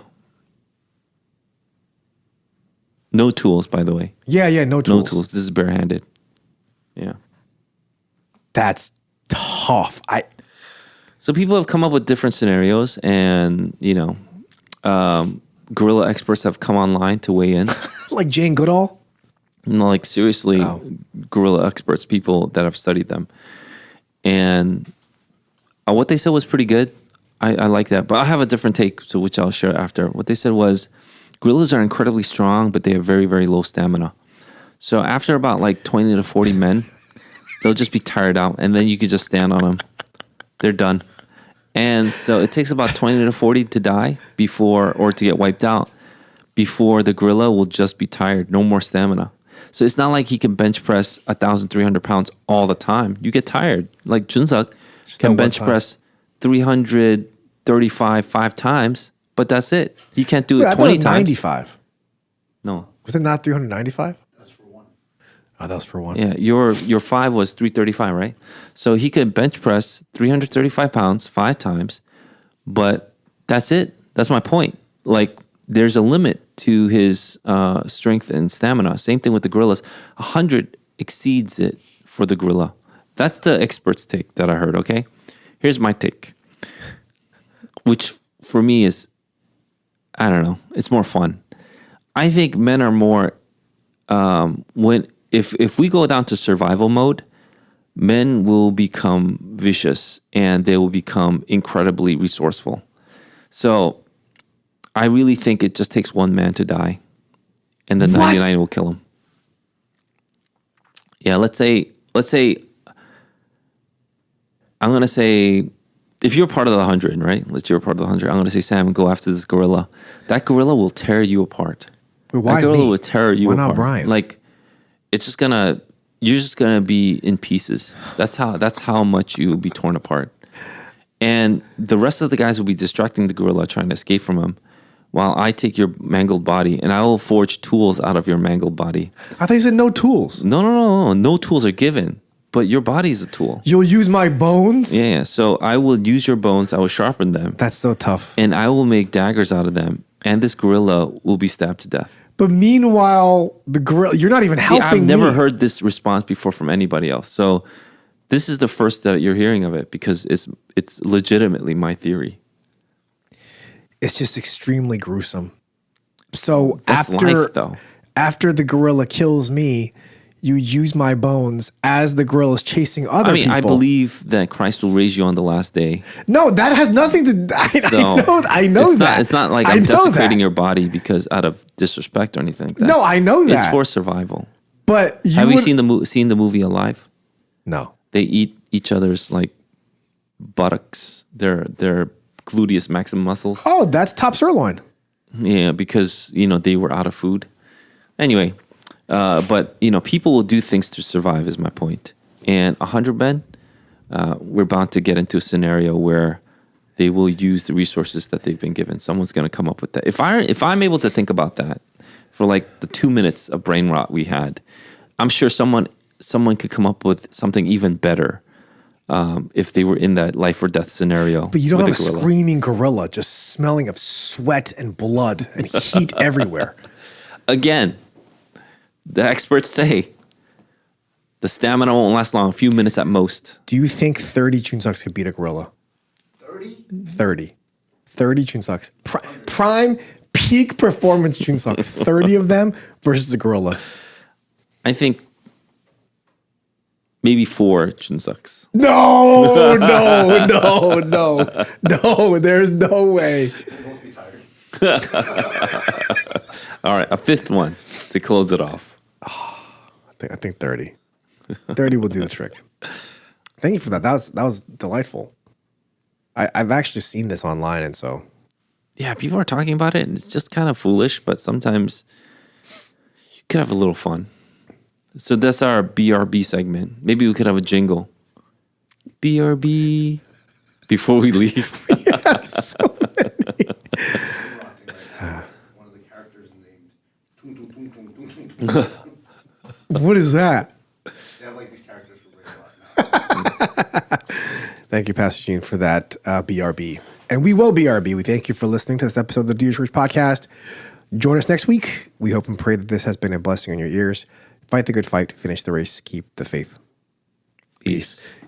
No tools, by the way. Yeah, no tools. No tools. This is barehanded. Yeah. That's tough. So people have come up with different scenarios, and gorilla experts have come online to weigh in. Like Jane Goodall? No, like seriously, gorilla experts, people that have studied them, and what they said was pretty good. I like that, but I have a different take, so which I'll share after. What they said was, gorillas are incredibly strong, but they have very, very low stamina. So after about like 20 to 40 men, they'll just be tired out, and then you could just stand on them. They're done. And so it takes about 20 to 40 to die or to get wiped out before the gorilla will just be tired. No more stamina. So it's not like he can bench press 1,300 pounds all the time. You get tired. Like Junseok can bench press 335 5 times, but that's it. He can't do it 20 times. 95. No. Was it not 395? Oh, that was for one. Yeah, your 5 was 335, right? So he could bench press 335 pounds 5 times, but that's it. That's my point. Like, there's a limit to his strength and stamina. Same thing with the gorillas. 100 exceeds it for the gorilla. That's the expert's take that I heard, okay? Here's my take, which for me is, I don't know, it's more fun. I think men are more, if we go down to survival mode, men will become vicious and they will become incredibly resourceful. So I really think it just takes one man to die, and the 99 will kill him. Yeah, let's say I'm gonna say, if you're part of the 100, right? You're part of the 100. I'm gonna say, Sam, go after this gorilla. That gorilla will tear you apart. Wait, why that gorilla me? will tear you apart. Why not Brian? Like, you're just gonna be in pieces. That's how much you will be torn apart. And the rest of the guys will be distracting the gorilla, trying to escape from him, while I take your mangled body and I will forge tools out of your mangled body. I thought you said no tools. No tools are given, but your body is a tool. You'll use my bones? Yeah, so I will use your bones, I will sharpen them. That's so tough. And I will make daggers out of them, and this gorilla will be stabbed to death. But meanwhile, the gorilla, you're not even helping me. I've never heard this response before from anybody else. So this is the first that you're hearing of it, because it's legitimately my theory. It's just extremely gruesome. So That's life, though. After the gorilla kills me, you use my bones as the gorilla is chasing other people. I believe that Christ will raise you on the last day. No, that has nothing to. I know that. It's not like I'm desecrating your body because out of disrespect or anything like that. No, I know that. It's for survival. But have you seen the movie Alive? No. They eat each other's like buttocks, their gluteus maximus muscles. Oh, that's top sirloin. Yeah, because they were out of food. Anyway, but people will do things to survive, is my point. And 100 men, we're bound to get into a scenario where they will use the resources that they've been given. Someone's going to come up with that. If I'm able to think about that for like the 2 minutes of brain rot we had, I'm sure someone could come up with something even better if they were in that life or death scenario. But you don't have a screaming gorilla just smelling of sweat and blood and heat everywhere. Again, the experts say the stamina won't last long, a few minutes at most. Do you think 30 Chunsoks could beat a gorilla? 30 Chunsoks. Prime, peak performance Chunsok. 30 of them versus a gorilla. I think Maybe 4 chunsuks. No, no, no, no, no. There's no way. All right, a 5th one to close it off. I think 30. 30 will do the trick. Thank you for that. That was delightful. I've actually seen this online, and so Yeah, people are talking about it, and it's just kind of foolish, but sometimes you could have a little fun. So that's our BRB segment. Maybe we could have a jingle. BRB before we leave. so many. One of the characters named Tung Tung Tung Tung Tung Tung Tung. What is that? They have like these characters for Radio Rock now. Thank you, Pastor Gene, for that BRB. And we will BRB. We thank you for listening to this episode of the Dear Church podcast. Join us next week. We hope and pray that this has been a blessing on your ears. Fight the good fight, finish the race, keep the faith. Peace.